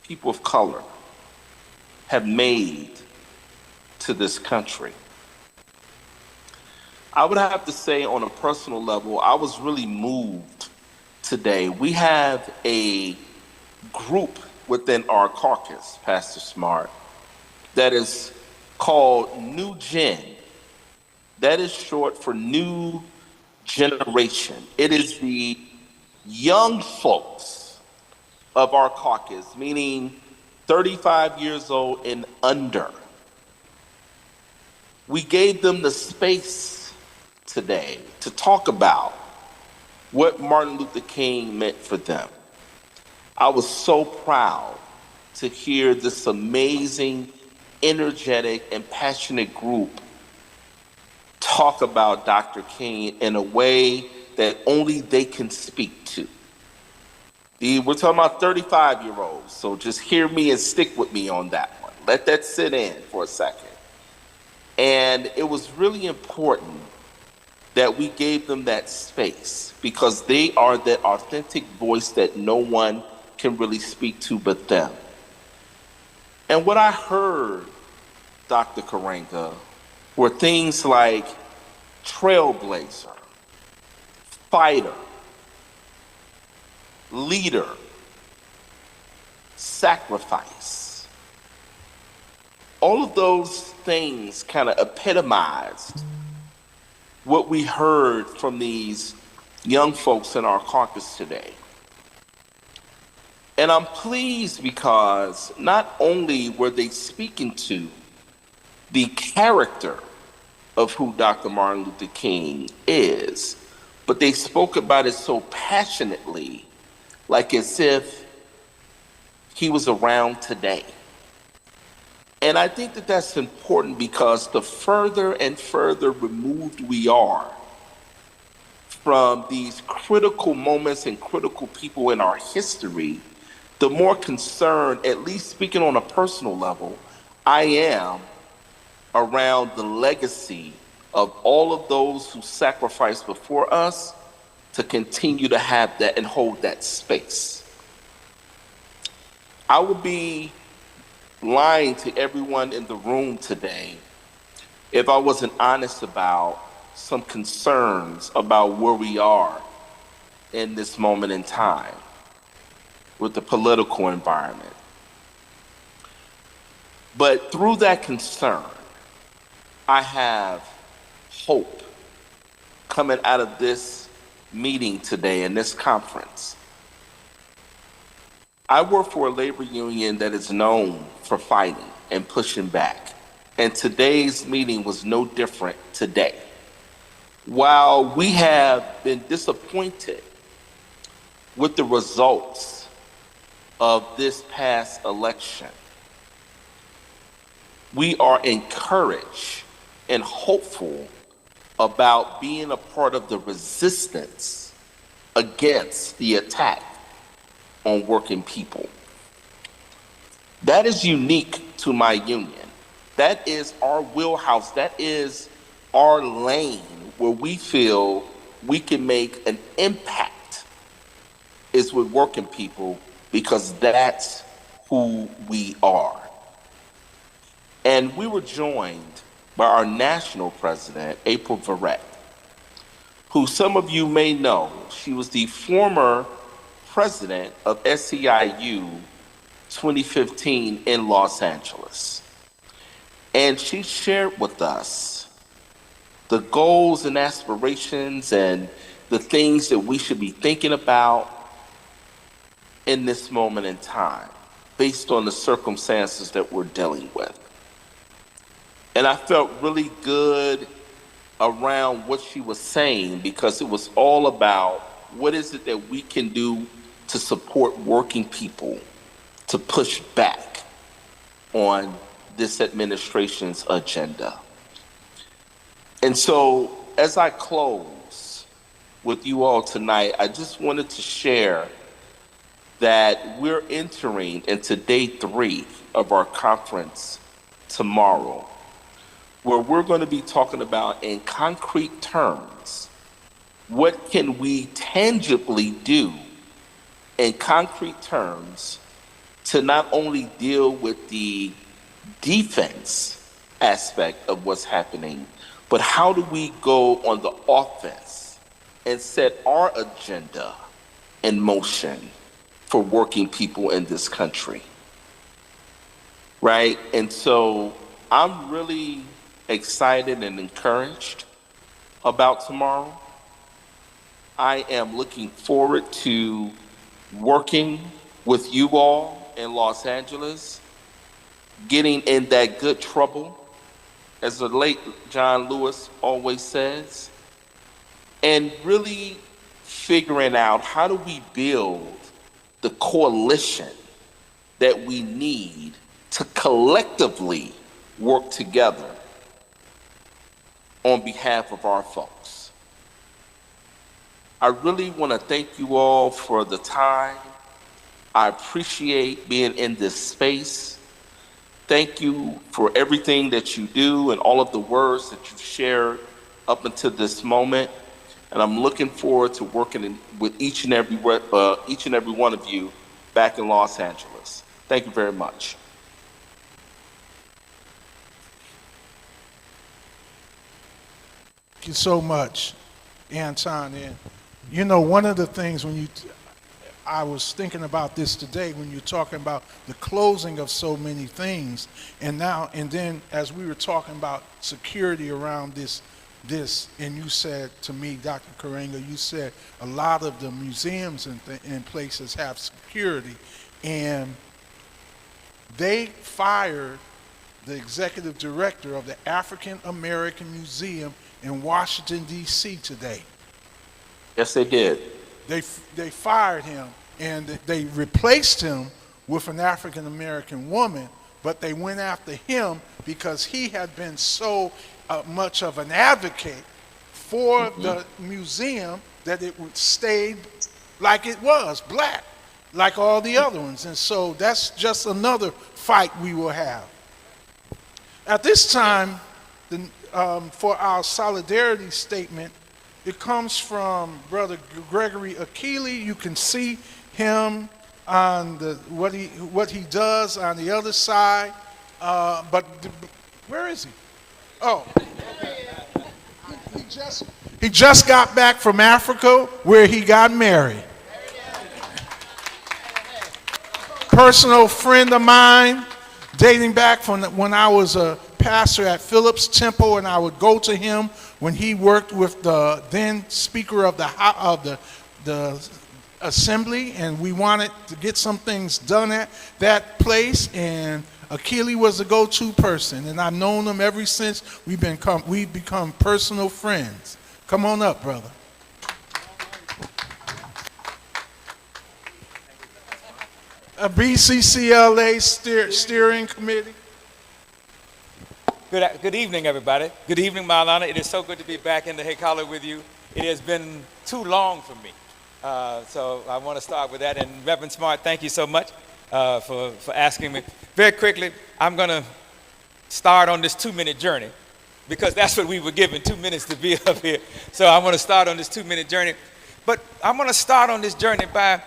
Speaker 8: people of color, have made to this country. I would have to say on a personal level, I was really moved today. We have a group within our caucus, Pastor Smart, that is called New Gen. That is short for New Generation. It is the young folks of our caucus, meaning 35 years old and under. We gave them the space today to talk about what Martin Luther King meant for them. I was so proud to hear this amazing, energetic, and passionate group talk about Dr. King in a way that only they can speak to. We're talking about 35-year-olds, so just hear me and stick with me on that one. Let that sit in for a second. And it was really important that we gave them that space because they are that authentic voice that no one can really speak to but them. And what I heard, Dr. Karenga, were things like trailblazer, fighter, leader, sacrifice. All of those things kind of epitomized what we heard from these young folks in our caucus today. And I'm pleased because not only were they speaking to the character of who Dr. Martin Luther King is, but they spoke about it so passionately, like as if he was around today. And I think that that's important because the further and further removed we are from these critical moments and critical people in our history, the more concerned, at least speaking on a personal level, I am around the legacy of all of those who sacrificed before us to continue to have that and hold that space. I would be lying to everyone in the room today if I wasn't honest about some concerns about where we are in this moment in time with the political environment. But through that concern, I have hope coming out of this meeting today and this conference. I work for a labor union that is known for fighting and pushing back. And today's meeting was no different today. While we have been disappointed with the results of this past election, we are encouraged and hopeful about being a part of the resistance against the attack on working people. That is unique to my union. That is our wheelhouse. That is our lane where we feel we can make an impact, is with working people, because that's who we are. And we were joined by our national president, April Verrett, who some of you may know. She was the former president of SCIU 2015 in Los Angeles. And she shared with us the goals and aspirations and the things that we should be thinking about in this moment in time, based on the circumstances that we're dealing with. And I felt really good around what she was saying, because it was all about what is it that we can do to support working people to push back on this administration's agenda. And so as I close with you all tonight, I just wanted to share that we're entering into day 3 of our conference tomorrow, where we're going to be talking about, in concrete terms, what can we tangibly do in concrete terms to not only deal with the defense aspect of what's happening, but how do we go on the offense and set our agenda in motion for working people in this country, right? And so I'm really excited and encouraged about tomorrow. I am looking forward to working with you all in Los Angeles, getting in that good trouble, as the late John Lewis always says, and really figuring out how do we build the coalition that we need to collectively work together on behalf of our folks. I really want to thank you all for the time. I appreciate being in this space. Thank you for everything that you do and all of the words that you've shared up until this moment. And I'm looking forward to working with each and every one of you back in Los Angeles. Thank you very much.
Speaker 1: Thank you so much, Anton. And you know, one of the things I was thinking about this today when you're talking about the closing of so many things, and then as we were talking about security around this, and you said to me, Dr. Karenga, you said a lot of the museums and places have security, and they fired the executive director of the African American Museum in Washington, D.C. today.
Speaker 8: Yes, they did.
Speaker 1: They fired him and they replaced him with an African American woman, but they went after him because he had been so much of an advocate for the museum that it would stay like it was, black, like all the other ones. And so that's just another fight we will have. At this time, for our solidarity statement, it comes from Brother Gregory Akili. You can see him on what he does on the other side. Where is he? Oh, he just got back from Africa where he got married. Personal friend of mine, dating back from when I was a pastor at Phillips Temple, and I would go to him when he worked with the then Speaker of the Assembly, and we wanted to get some things done at that place, and Akili was the go-to person, and I've known him ever since. We've become personal friends. Come on up, brother. A BCCLA steering committee.
Speaker 9: Good evening, everybody. Good evening, Maulana. It is so good to be back in the Hekala with you. It has been too long for me. So I want to start with that. And Reverend Smart, thank you so much for asking me. Very quickly, I'm going to start on this 2-minute journey because that's what we were given, 2 minutes to be up here. So I want to start on this 2-minute journey. But I'm going to start on this journey by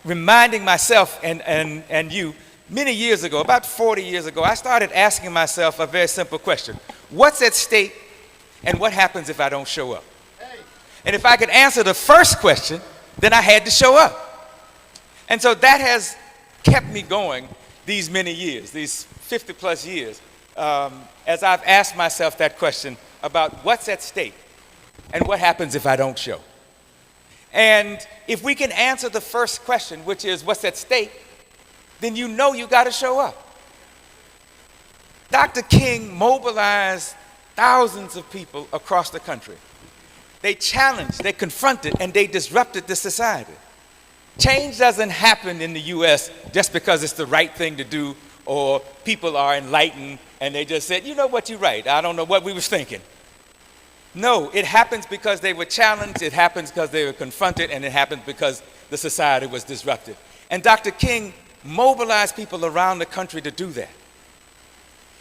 Speaker 9: reminding myself and you, many years ago, about 40 years ago, I started asking myself a very simple question. What's at stake and what happens if I don't show up? And if I could answer the first question, then I had to show up. And so that has kept me going these many years, these 50 plus years, as I've asked myself that question about what's at stake and what happens if I don't show. And if we can answer the first question, which is what's at stake, then you know you got to show up. Dr. King mobilized thousands of people across the country. They challenged, they confronted, and they disrupted the society. Change doesn't happen in the U.S. just because it's the right thing to do or people are enlightened and they just said, you know what, you're right. I don't know what we was thinking. No, it happens because they were challenged, it happens because they were confronted, and it happens because the society was disrupted. And Dr. King mobilized people around the country to do that.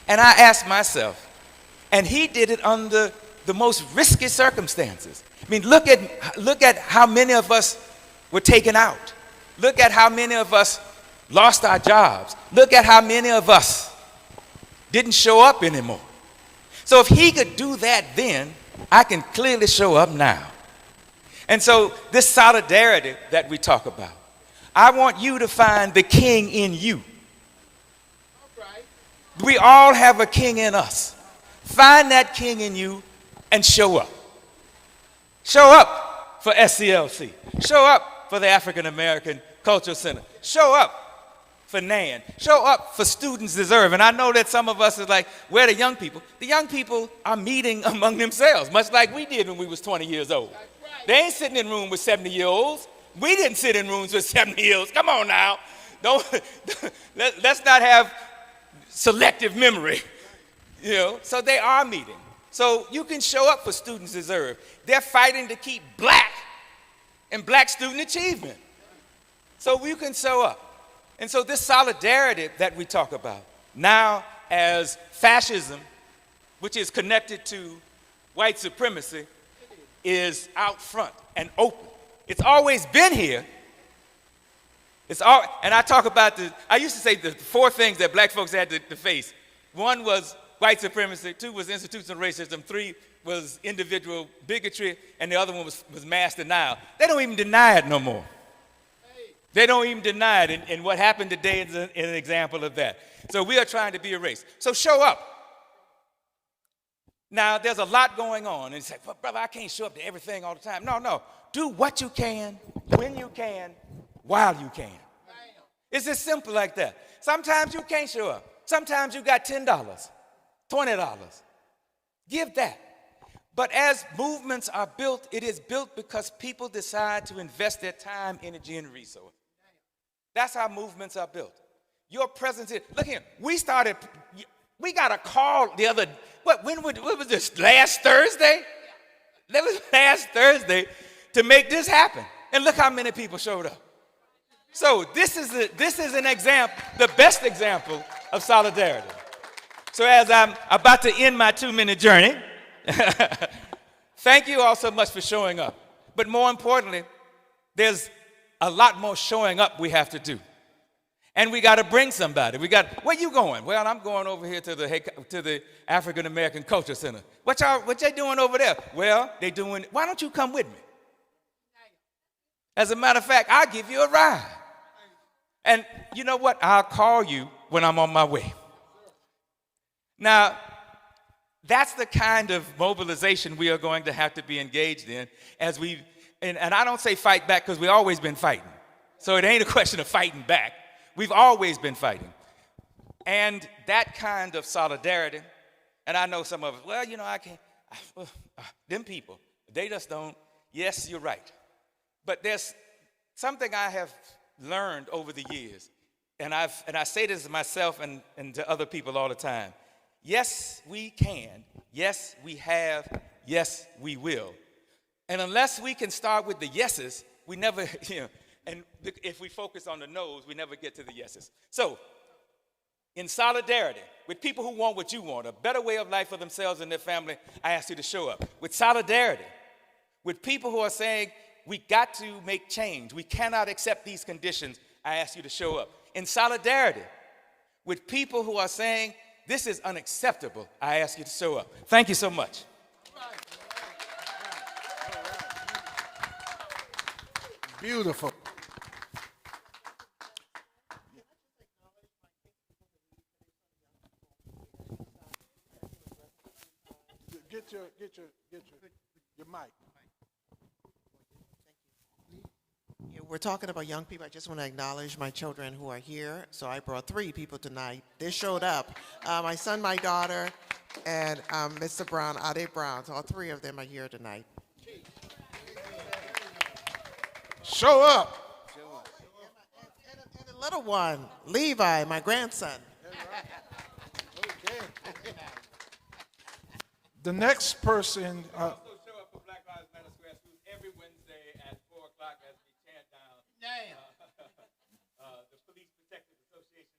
Speaker 9: And I asked myself, and he did it under the most risky circumstances. I mean, look at how many of us were taken out. Look at how many of us lost our jobs. Look at how many of us didn't show up anymore. So if he could do that then, I can clearly show up now. And so this solidarity that we talk about, I want you to find the king in you. We all have a king in us. Find that king in you and show up. Show up for SCLC. Show up for the African American Cultural Center. Show up for NAN. Show up for Students Deserve. And I know that some of us is like, where are the young people? The young people are meeting among themselves, much like we did when we was 20 years old. They ain't sitting in rooms with 70-year-olds. We didn't sit in rooms with 70-year-olds. Come on now. Let's not have selective memory. You know, so they are meeting. So you can show up for Students Deserve. They're fighting to keep black and black student achievement. So you can show up. And so this solidarity that we talk about now as fascism, which is connected to white supremacy, is out front and open. It's always been here. And I talk about I used to say the 4 things that black folks had to face. 1 was white supremacy, 2 was institutional racism, 3 was individual bigotry, and the other one was mass denial. They don't even deny it no more. They don't even deny it, and what happened today is an example of that. So we are trying to be erased. So show up. Now, there's a lot going on, and you say, well, brother, I can't show up to everything all the time. No. Do what you can, when you can, while you can. It's as simple like that. Sometimes you can't show up. Sometimes you got $10. $20. Give that. But as movements are built, it is built because people decide to invest their time, energy, and resources. That's how movements are built. Your presence here, look here, we got a call the other, what was this, last Thursday? That was last Thursday to make this happen. And look how many people showed up. So this is an example, the best example of solidarity. So as I'm about to end my 2-minute journey, thank you all so much for showing up. But more importantly, there's a lot more showing up we have to do. And we got to bring somebody. Where you going? Well, I'm going over here to the African American Culture Center. What they doing over there? Well, why don't you come with me? As a matter of fact, I'll give you a ride. And you know what? I'll call you when I'm on my way. Now, that's the kind of mobilization we are going to have to be engaged in and I don't say fight back because we've always been fighting. So it ain't a question of fighting back. We've always been fighting. And that kind of solidarity, and I know some of us, well, I can't, them people, they just don't, yes, you're right. But there's something I have learned over the years, and I say this to myself and to other people all the time. Yes, we can. Yes, we have. Yes, we will. And unless we can start with the yeses, we never, and if we focus on the no's, we never get to the yeses. So, in solidarity with people who want what you want, a better way of life for themselves and their family, I ask you to show up. With solidarity with people who are saying, we got to make change, we cannot accept these conditions, I ask you to show up. In solidarity with people who are saying, this is unacceptable, I ask you to show up. Thank you so much.
Speaker 1: Beautiful. Get your mic.
Speaker 7: Yeah, we're talking about young people. I just want to acknowledge my children who are here. So I brought 3 people tonight. They showed up. My son, my daughter, and Mr. Brown, Ade Brown. So all 3 of them are here tonight.
Speaker 1: Show up.
Speaker 7: And a little one, Levi, my grandson.
Speaker 1: Okay. The next person.
Speaker 9: Also show up for Black Lives Matter Square Schools every Wednesday at 4 o'clock as we chant down the Police Protective Association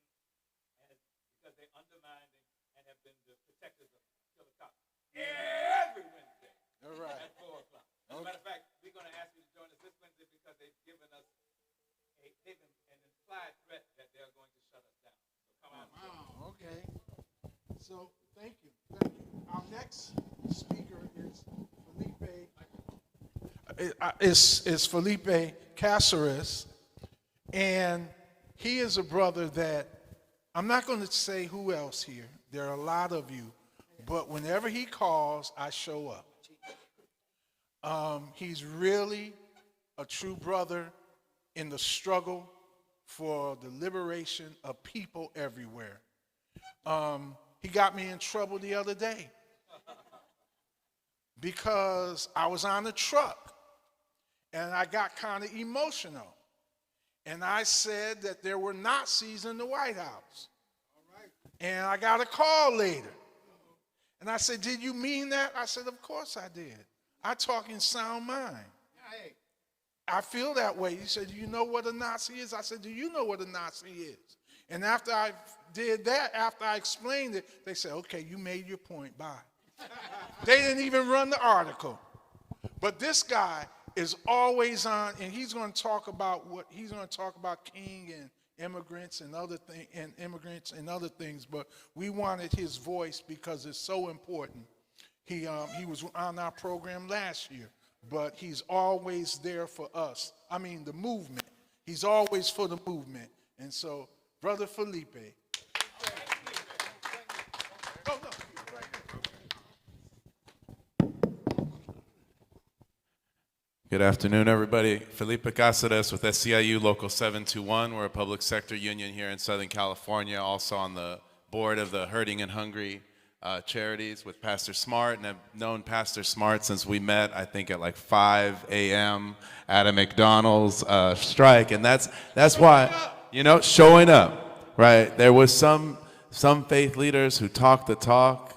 Speaker 9: because they undermined and have been the protectors of killer cops. Every Wednesday at 4 o'clock. As a matter of fact, we're going to ask you to join us this Wednesday because they've given us an implied threat that they're going to shut us down. So come on.
Speaker 1: Wow. Okay. So thank you. Our next speaker is Felipe Cáceres, and he is a brother that I'm not going to say who else here. There are a lot of you, but whenever he calls, I show up. He's really a true brother in the struggle for the liberation of people everywhere. He got me in trouble the other day because I was on a truck and I got kind of emotional. And I said that there were Nazis in the White House. And I got a call later. And I said, did you mean that? I said, of course I did. I talk in sound mind. I feel that way. He said, do you know what a Nazi is? I said, do you know what a Nazi is? And after I did that, after I explained it, they said, okay, you made your point, bye. They didn't even run the article. But this guy is always on, and he's going to talk about King and immigrants and other things, but we wanted his voice because it's so important. He was on our program last year, but he's always there for us. I mean, the movement. He's always for the movement. And so, Brother Felipe.
Speaker 10: Good afternoon, everybody. Felipe Cáceres with SCIU Local 721. We're a public sector union here in Southern California, also on the board of the Hurting and Hungry charities with Pastor Smart, and I've known Pastor Smart since we met, I think, at like 5 a.m. at a McDonald's strike, and that's why, showing up, right? There was some faith leaders who talked the talk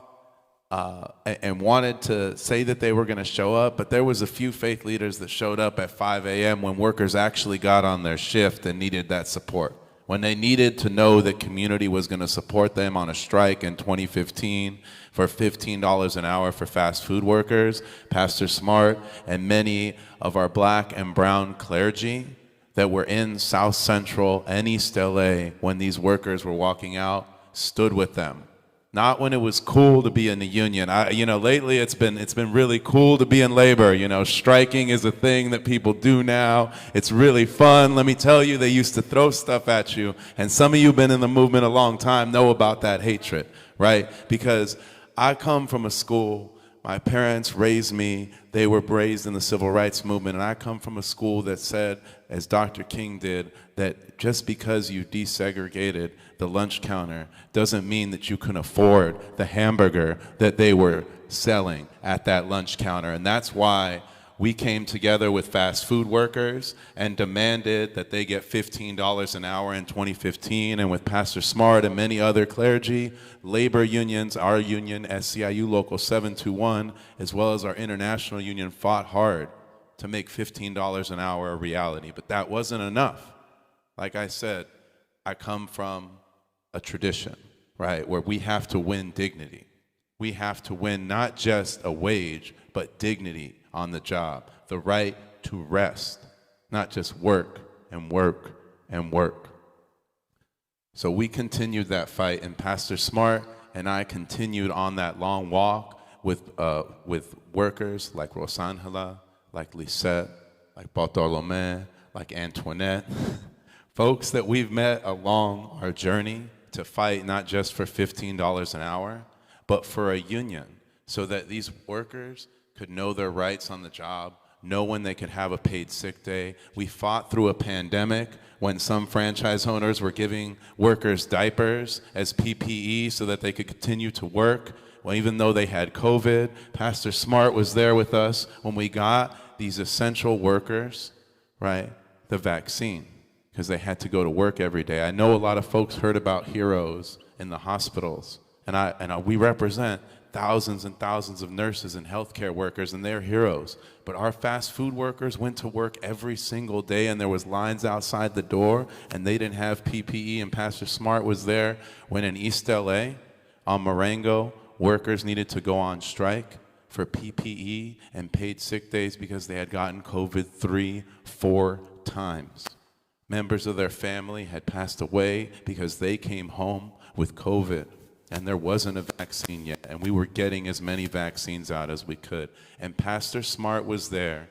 Speaker 10: and wanted to say that they were going to show up, but there was a few faith leaders that showed up at 5 a.m. when workers actually got on their shift and needed that support. When they needed to know that community was going to support them on a strike in 2015 for $15 an hour for fast food workers, Pastor Smart and many of our black and brown clergy that were in South Central and East LA when these workers were walking out stood with them. Not when it was cool to be in the union. Lately it's been really cool to be in labor. Striking is a thing that people do now. It's really fun. Let me tell you, they used to throw stuff at you. And some of you have been in the movement a long time know about that hatred, right? Because I come from a school, my parents raised me, they were raised in the civil rights movement, and I come from a school that said, as Dr. King did, that just because you desegregated the lunch counter doesn't mean that you can afford the hamburger that they were selling at that lunch counter. And that's why we came together with fast food workers and demanded that they get $15 an hour in 2015. And with Pastor Smart and many other clergy, labor unions, our union, SCIU Local 721, as well as our international union, fought hard to make $15 an hour a reality. But that wasn't enough. Like I said, I come from a tradition, right, where we have to win dignity. We have to win not just a wage, but dignity on the job, the right to rest, not just work and work and work. So we continued that fight, and Pastor Smart and I continued on that long walk with workers like Rosangela, like Lisette, like Bartolome, like Antoinette, folks that we've met along our journey to fight not just for $15 an hour, but for a union, so that these workers could know their rights on the job, know when they could have a paid sick day. We fought through a pandemic when some franchise owners were giving workers diapers as PPE so that they could continue to work. Well, even though they had COVID, Pastor Smart was there with us when we got these essential workers, right, the vaccine, because they had to go to work every day. I know a lot of folks heard about heroes in the hospitals, and we represent thousands and thousands of nurses and healthcare workers, and they're heroes. But our fast food workers went to work every single day, and there was lines outside the door, and they didn't have PPE, and Pastor Smart was there when in East LA, on Marengo, workers needed to go on strike for PPE and paid sick days because they had gotten COVID 3-4 times. Members of their family had passed away because they came home with COVID. And there wasn't a vaccine yet, and we were getting as many vaccines out as we could. And Pastor Smart was there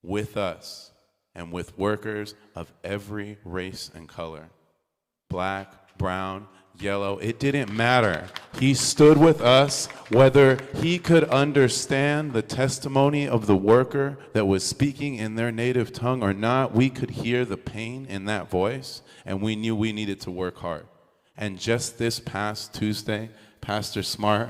Speaker 10: with us and with workers of every race and color, black, brown, yellow. It didn't matter. He stood with us whether he could understand the testimony of the worker that was speaking in their native tongue or not. We could hear the pain in that voice, and we knew we needed to work hard. And just this past Tuesday, Pastor Smart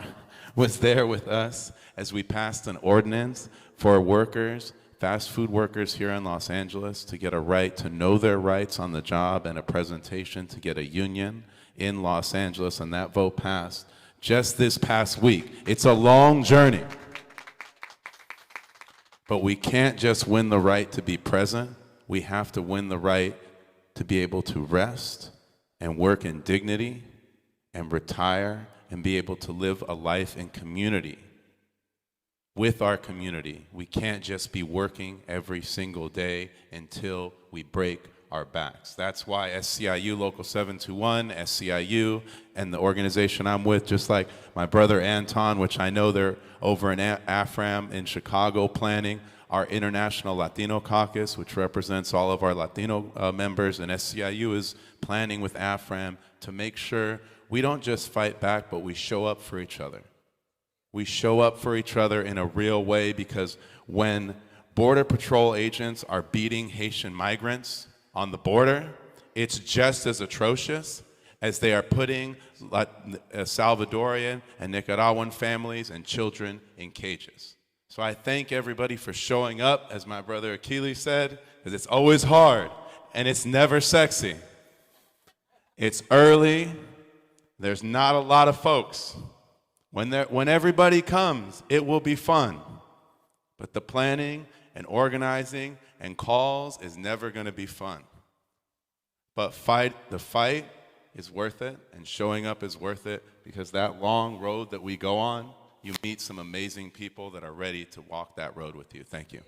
Speaker 10: was there with us as we passed an ordinance for workers, fast food workers here in Los Angeles, to get a right to know their rights on the job and a presentation to get a union in Los Angeles, and that vote passed just this past week. It's a long journey. But we can't just win the right to be present. We have to win the right to be able to rest and work in dignity and retire and be able to live a life in community with our community. We can't just be working every single day until we break our backs. That's why SCIU Local 721, SCIU, and the organization I'm with, just like my brother Anton, which I know they're over in AFRAM in Chicago planning, our International Latino Caucus, which represents all of our Latino members, and SCIU is planning with AFRAM to make sure we don't just fight back, but we show up for each other. We show up for each other in a real way, because when Border Patrol agents are beating Haitian migrants on the border, it's just as atrocious as they are putting Salvadorian and Nicaraguan families and children in cages. So I thank everybody for showing up, as my brother Achilles said, because it's always hard and it's never sexy. It's early. There's not a lot of folks. When everybody comes, it will be fun. But the planning and organizing and calls is never going to be fun. But the fight is worth it, and showing up is worth it, because that long road that we go on, you meet some amazing people that are ready to walk that road with you. Thank you.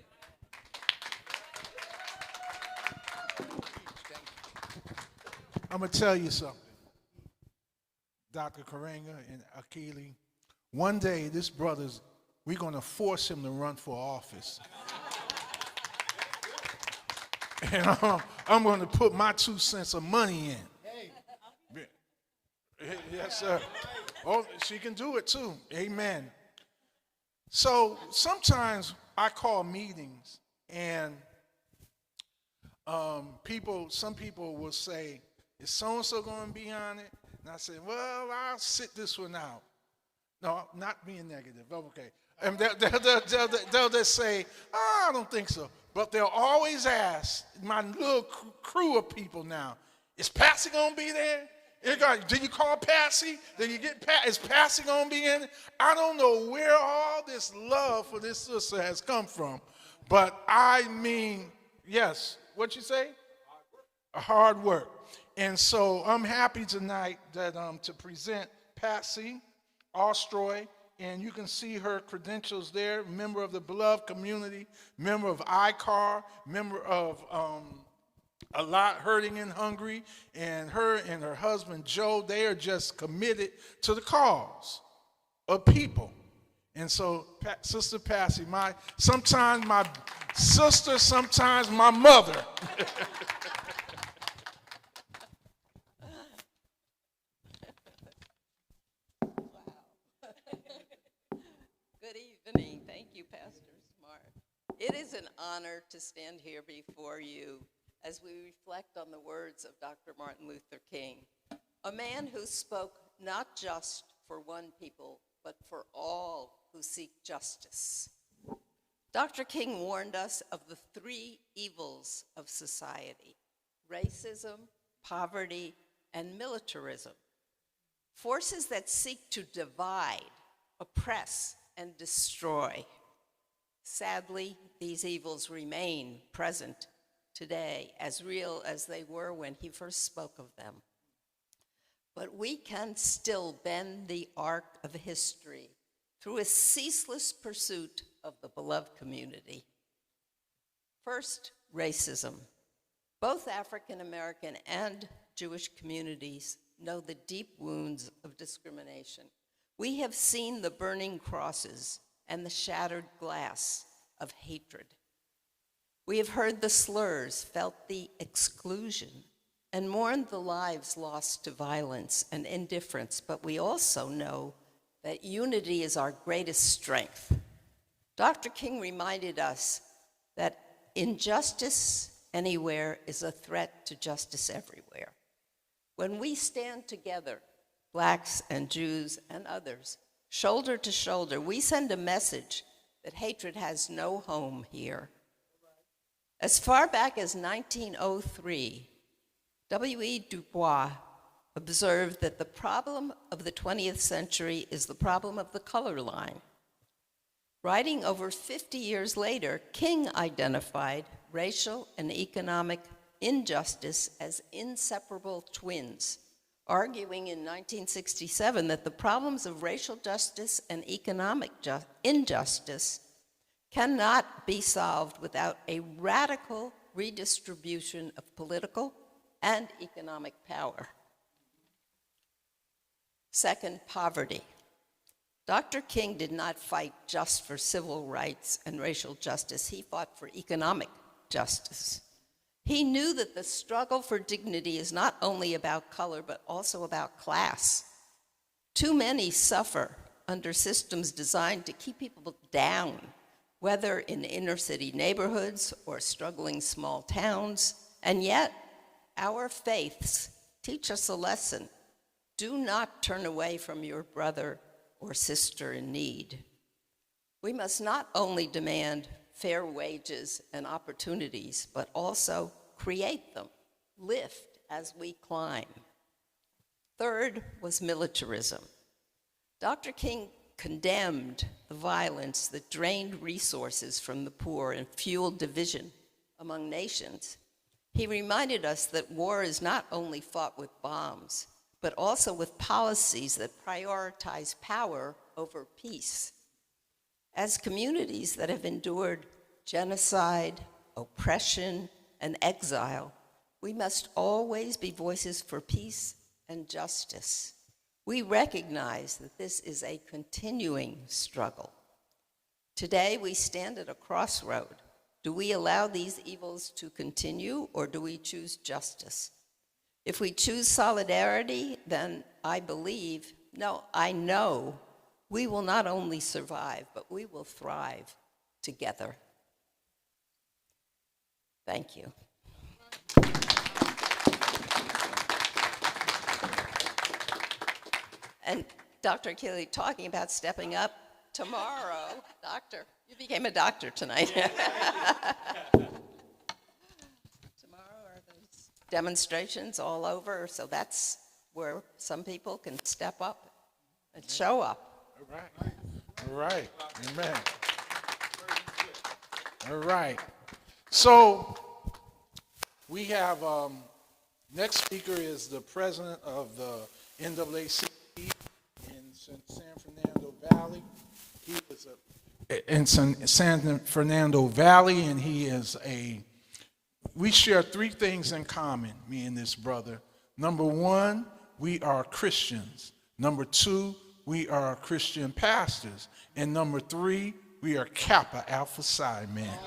Speaker 1: I'm going to tell you something, Dr. Karenga and Akili. One day, we're going to force him to run for office. And I'm going to put my 2 cents of money in. Yes, sir. Oh, she can do it too. Amen. So sometimes I call meetings, and some people will say, is so-and-so going to be on it? And I say, well, I'll sit this one out. No, not being negative. Okay. And they'll just say, oh, I don't think so. But they'll always ask, my little crew of people now, is Patsy going to be there? Did you call Patsy? Did you get Is Patsy going to be in it? I don't know where all this love for this sister has come from. But I mean, yes, what you say? Hard work. And so I'm happy tonight that to present Patsy Ostroy, and you can see her credentials there, member of the beloved community, member of ICAR, member of A Lot Hurting and Hungry, and her and her husband Joe, they are just committed to the cause of people. And so Sister Patsy, sometimes my sister, sometimes my mother.
Speaker 11: Good evening. Thank you, Pastor Smart. It is an honor to stand here before you as we reflect on the words of Dr. Martin Luther King, a man who spoke not just for one people, but for all who seek justice. Dr. King warned us of the 3 evils of society: racism, poverty, and militarism, forces that seek to divide, oppress, and destroy. Sadly, these evils remain present today, as real as they were when he first spoke of them. But we can still bend the arc of history through a ceaseless pursuit of the beloved community. First, racism. Both African American and Jewish communities know the deep wounds of discrimination. We have seen the burning crosses and the shattered glass of hatred. We have heard the slurs, felt the exclusion, and mourned the lives lost to violence and indifference, but we also know that unity is our greatest strength. Dr. King reminded us that injustice anywhere is a threat to justice everywhere. When we stand together, Blacks and Jews and others, shoulder to shoulder, we send a message that hatred has no home here. As far back as 1903, W.E. Du Bois observed that the problem of the 20th century is the problem of the color line. Writing over 50 years later, King identified racial and economic injustice as inseparable twins, arguing in 1967 that the problems of racial justice and economic injustice cannot be solved without a radical redistribution of political and economic power. Second, poverty. Dr. King did not fight just for civil rights and racial justice. He fought for economic justice. He knew that the struggle for dignity is not only about color, but also about class. Too many suffer under systems designed to keep people down, whether in inner city neighborhoods or struggling small towns. And yet, our faiths teach us a lesson Do not turn away from your brother or sister in need. We must not only demand fair wages and opportunities, but also create them, lift as we climb. Third was militarism. Dr. King condemned the violence that drained resources from the poor and fueled division among nations. He reminded us that war is not only fought with bombs, but also with policies that prioritize power over peace. As communities that have endured genocide, oppression, and exile, we must always be voices for peace and justice. We recognize that this is a continuing struggle. Today, we stand at a crossroad. Do we allow these evils to continue, or do we choose justice? If we choose solidarity, then I know we will not only survive, but we will thrive together. Thank you. And Dr. Kelly, talking about stepping up tomorrow, doctor, you became a doctor tonight. Tomorrow are those demonstrations all over, so that's where some people can step up and show up.
Speaker 1: All right. All right. Amen. All right. So we have, next speaker is the president of the NAACP in San Fernando Valley. He is in San Fernando Valley, and he is we share three things in common, me and this brother. Number one, we are Christians. Number two, we are Christian pastors. And number three, we are Kappa Alpha Psi men.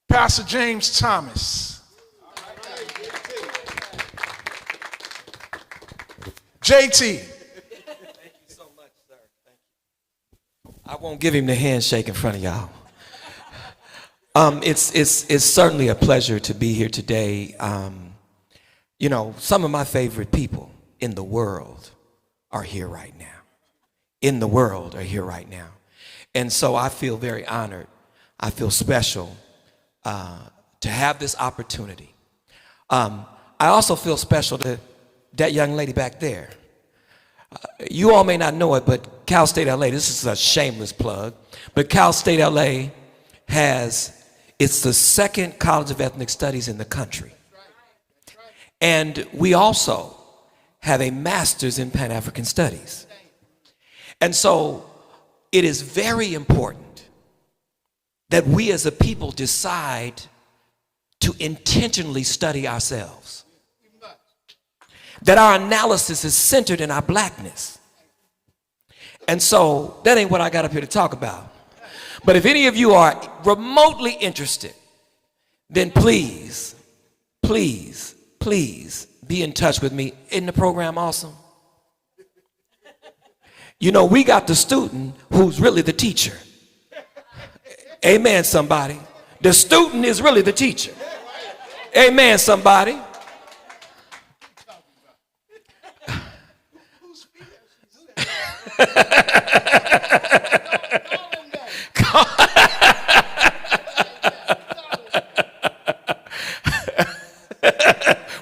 Speaker 1: Pastor James Thomas. JT.
Speaker 12: Thank you so much, sir. Thank you. I won't give him the handshake in front of y'all. It's certainly a pleasure to be here today. You know, some of my favorite people in the world are here right now. In the world are here right now. And so I feel very honored. I feel special to have this opportunity. I also feel special to that young lady back there. You all may not know it, but Cal State LA, this is a shameless plug, but Cal State LA it's the second College of Ethnic Studies in the country. And we also have a master's in Pan-African Studies. And so it is very important that we as a people decide to intentionally study ourselves. That our analysis is centered in our blackness. And so that ain't what I got up here to talk about. But if any of you are remotely interested, then please, please, please be in touch with me. Isn't the program awesome? You know, we got the student who's really the teacher. Amen, somebody. The student is really the teacher. Amen, somebody.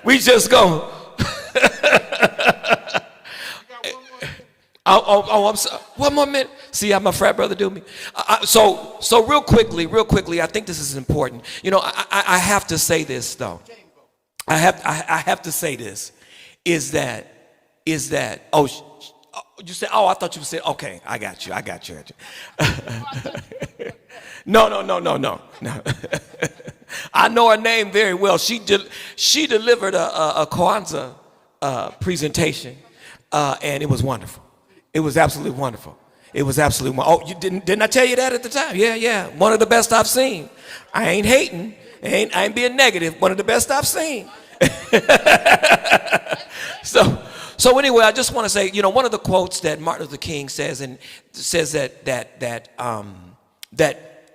Speaker 12: We just go. I'm sorry. One more minute. See how my frat brother do me? So real quickly, I think this is important. You know, I have to say this though. I have to say this. Is that? Oh, you said. Oh, I thought you said. Okay, I got you. No. I know her name very well. She delivered a Kwanzaa presentation, and it was wonderful. It was absolutely wonderful. It was absolutely wonderful. Oh, you didn't I tell you that at the time? Yeah. One of the best I've seen. I ain't hating. I ain't being negative. One of the best I've seen. So anyway, I just want to say, you know, one of the quotes that Martin Luther King says, and says that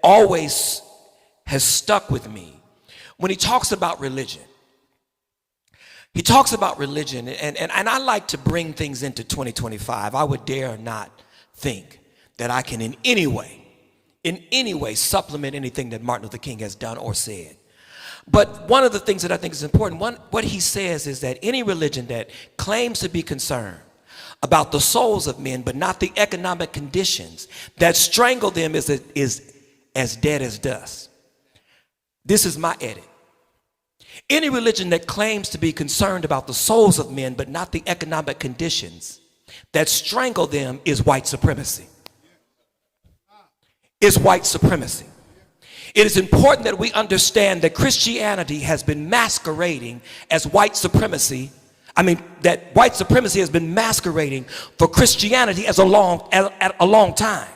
Speaker 12: always has stuck with me when he talks about religion. He talks about religion, and I like to bring things into 2025. I would dare not think that I can in any way supplement anything that Martin Luther King has done or said. But one of the things that I think is important, what he says is that any religion that claims to be concerned about the souls of men but not the economic conditions that strangle them is as dead as dust. This is my edit. Any religion that claims to be concerned about the souls of men but not the economic conditions that strangle them is white supremacy. Is white supremacy. It is important that we understand that Christianity has been masquerading as white supremacy. That white supremacy has been masquerading for Christianity as a long time.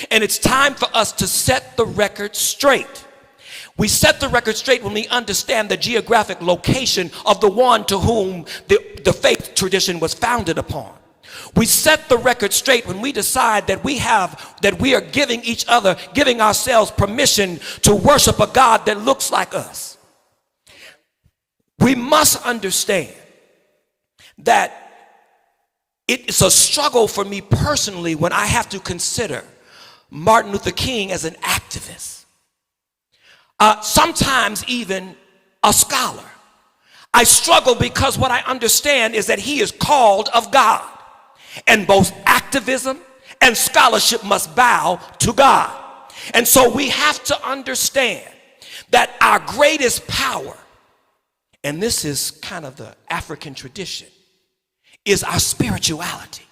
Speaker 12: And it's time for us to set the record straight. We set the record straight when we understand the geographic location of the one to whom the faith tradition was founded upon. We set the record straight when we decide that we are giving ourselves permission to worship a God that looks like us. We must understand that it's a struggle for me personally when I have to consider Martin Luther King as an activist. Sometimes even a scholar. I struggle because what I understand is that he is called of God. And both activism and scholarship must bow to God. And so we have to understand that our greatest power, and this is kind of the African tradition, is our spirituality.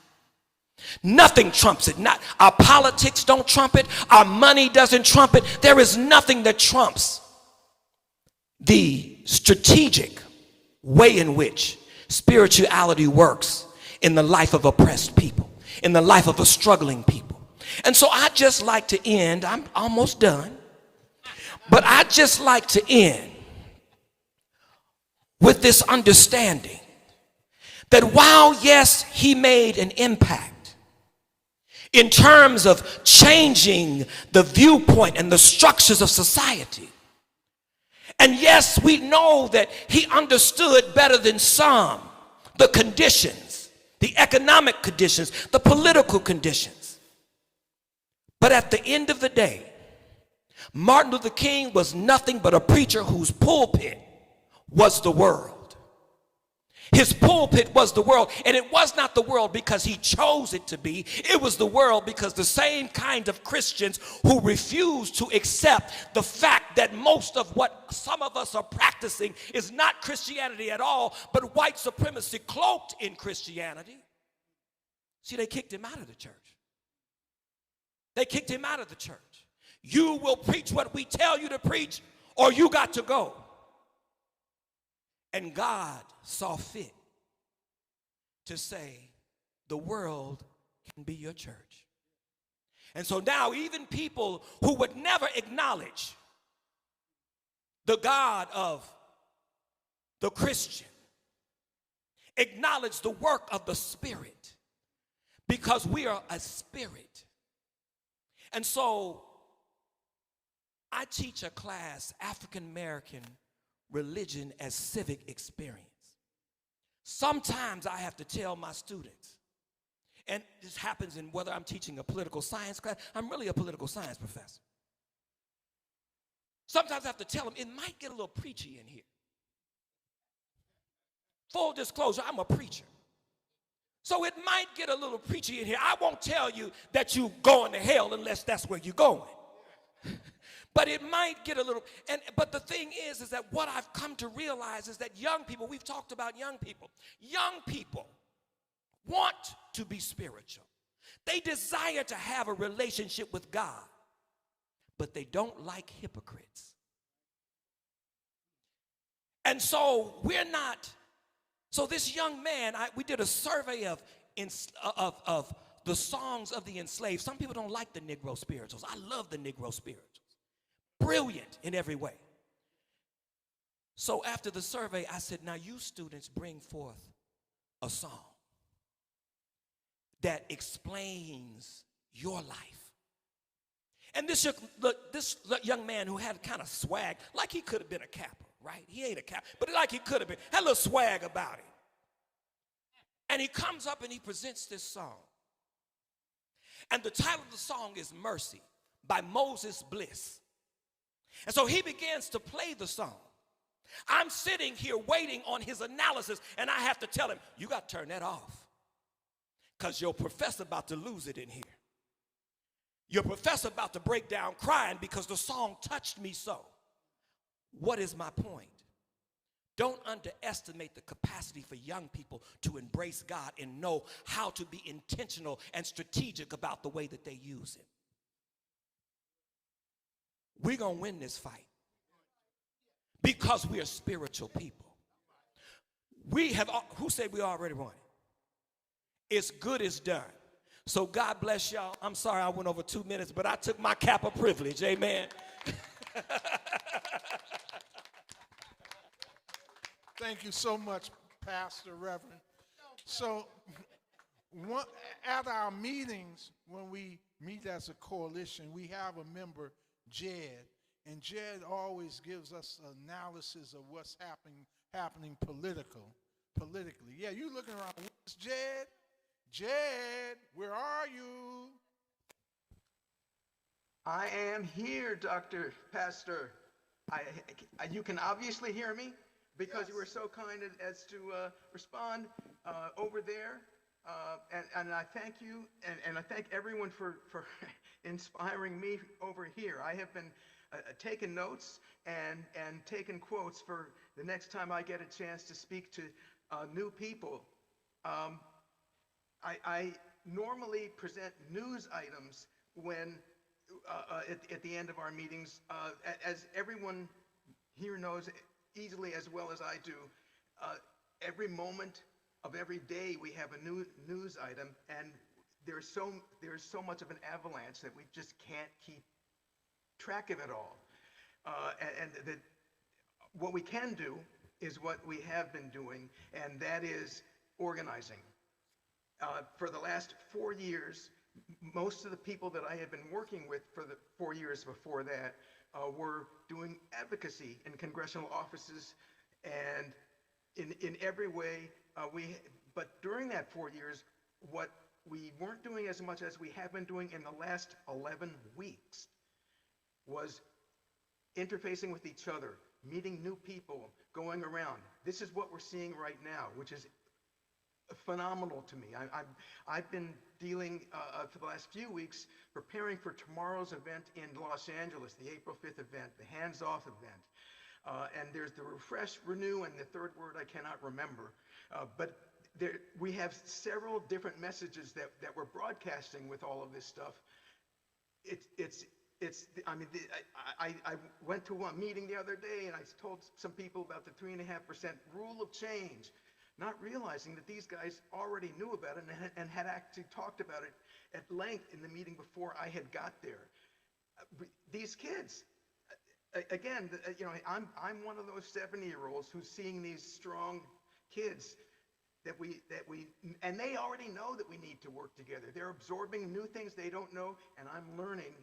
Speaker 12: Nothing trumps it. Not our politics don't trump it. Our money doesn't trump it. There is nothing that trumps the strategic way in which spirituality works in the life of oppressed people, in the life of a struggling people. And so I just like to end, I'm almost done, but I just like to end with this understanding that while, yes, he made an impact in terms of changing the viewpoint and the structures of society, and yes, we know that he understood better than some the conditions, the economic conditions, the political conditions. But at the end of the day, Martin Luther King was nothing but a preacher whose pulpit was the world. His pulpit was the world, and it was not the world because he chose it to be. It was the world because the same kind of Christians who refuse to accept the fact that most of what some of us are practicing is not Christianity at all, but white supremacy cloaked in Christianity. See, they kicked him out of the church. They kicked him out of the church. You will preach what we tell you to preach, or you got to go. And God saw fit to say, the world can be your church. And so now even people who would never acknowledge the God of the Christian acknowledge the work of the Spirit, because we are a spirit. And so I teach a class, African American Religion as Civic Experience. Sometimes I have to tell my students, and this happens in whether I'm teaching a political science class. I'm really a political science professor. Sometimes I have to tell them it might get a little preachy in here. Full disclosure, I'm a preacher. So it might get a little preachy in here. I won't tell you that you're going to hell unless that's where you're going. But it might get a little, but the thing is that what I've come to realize is that young people, we've talked about young people want to be spiritual. They desire to have a relationship with God, but they don't like hypocrites. And so so this young man, we did a survey of the songs of the enslaved. Some people don't like the Negro spirituals. I love the Negro spirituals. Brilliant in every way. So after the survey, I said, now you students bring forth a song that explains your life. And this young man who had kind of swag, like he could have been a Kappa. right? He ain't a Catholic, but like he could have been. Had a little swag about him. And he comes up and he presents this song. And the title of the song is Mercy by Moses Bliss. And so he begins to play the song. I'm sitting here waiting on his analysis, and I have to tell him, you got to turn that off, because your professor about to lose it in here. Your professor about to break down crying because the song touched me so. What is my point? Don't underestimate the capacity for young people to embrace God and know how to be intentional and strategic about the way that they use Him. We're going to win this fight because we are spiritual people. We have, who said we already won? It's good, it's done. So God bless y'all. I'm sorry I went over 2 minutes, but I took my cap of privilege. Amen.
Speaker 1: Thank you so much, Pastor Reverend. So at our meetings, when we meet as a coalition, we have a member, Jed, and Jed always gives us analysis of what's happening politically. Yeah, you looking around. Where's Jed? Jed, where are you?
Speaker 13: I am here, Dr. Pastor. You can obviously hear me because you were so kind as to respond over there. And I thank you, and I thank everyone for inspiring me over here. I have been taking notes and taking quotes for the next time I get a chance to speak to new people. I normally present news items when at the end of our meetings, as everyone here knows easily as well as I do. Every moment of every day we have a new news item, and there's so much of an avalanche that we just can't keep track of it all. What we can do is what we have been doing, and that is organizing. For the last 4 years, most of the people that I had been working with for the 4 years before that were doing advocacy in congressional offices, and in every way but during that 4 years, what we weren't doing as much as we have been doing in the last 11 weeks was interfacing with each other, meeting new people, going around. This is what we're seeing right now, which is phenomenal to me. I've been dealing for the last few weeks preparing for tomorrow's event in Los Angeles, the April 5th event, the Hands Off event. And there's the refresh, renew, and the third word I cannot remember. But we have several different messages that we're broadcasting with all of this stuff. I went to a meeting the other day and I told some people about the 3.5% rule of change, not realizing that these guys already knew about it and had actually talked about it at length in the meeting before I had got there. These kids, again, I'm one of those 70-year-olds who's seeing these strong kids and they already know that we need to work together. They're absorbing new things they don't know, and I'm learning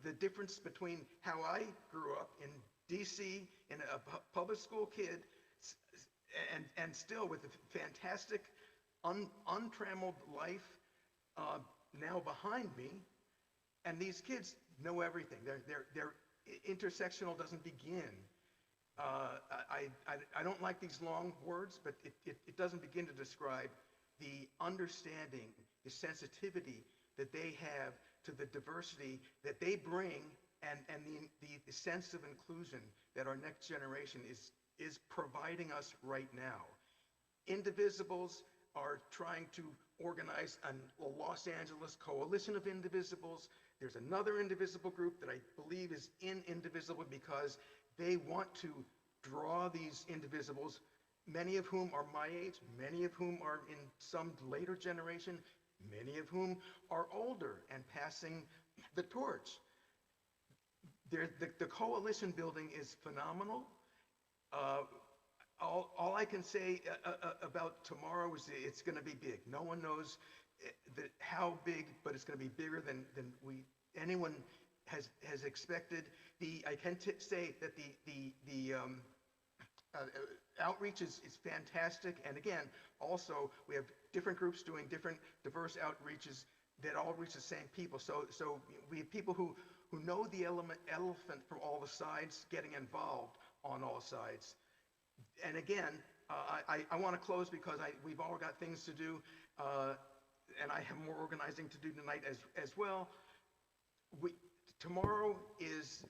Speaker 13: the difference between how I grew up in DC in a public school kid and still with a fantastic untrammeled life now behind me, and these kids know everything. Their intersectional doesn't begin. I don't like these long words, but it doesn't begin to describe the understanding, the sensitivity that they have to the diversity that they bring, and the sense of inclusion that our next generation is providing us right now. Indivisibles are trying to organize a Los Angeles coalition of indivisibles. There's another indivisible group that I believe is in Indivisible because they want to draw these indivisibles, many of whom are my age, many of whom are in some later generation, many of whom are older and passing the torch. The coalition building is phenomenal. All I can say about tomorrow is it's going to be big. No one knows how big, but it's going to be bigger than anyone has expected. I can say that Outreach is fantastic, and again, also, we have different groups doing different diverse outreaches that all reach the same people. So we have people who know the elephant from all the sides, getting involved on all sides. And again, I want to close because we've all got things to do, and I have more organizing to do tonight as well. Tomorrow is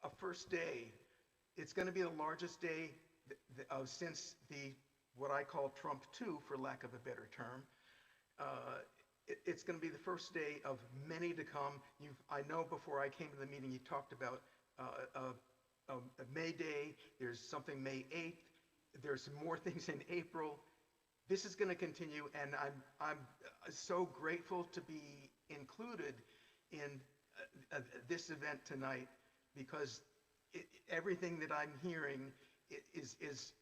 Speaker 13: a first day. It's going to be the largest day since what I call Trump 2, for lack of a better term. It's going to be the first day of many to come. I know before I came to the meeting, you talked about May Day. There's something May 8th. There's more things in April. This is going to continue, and I'm so grateful to be included in this event tonight, because everything that I'm hearing is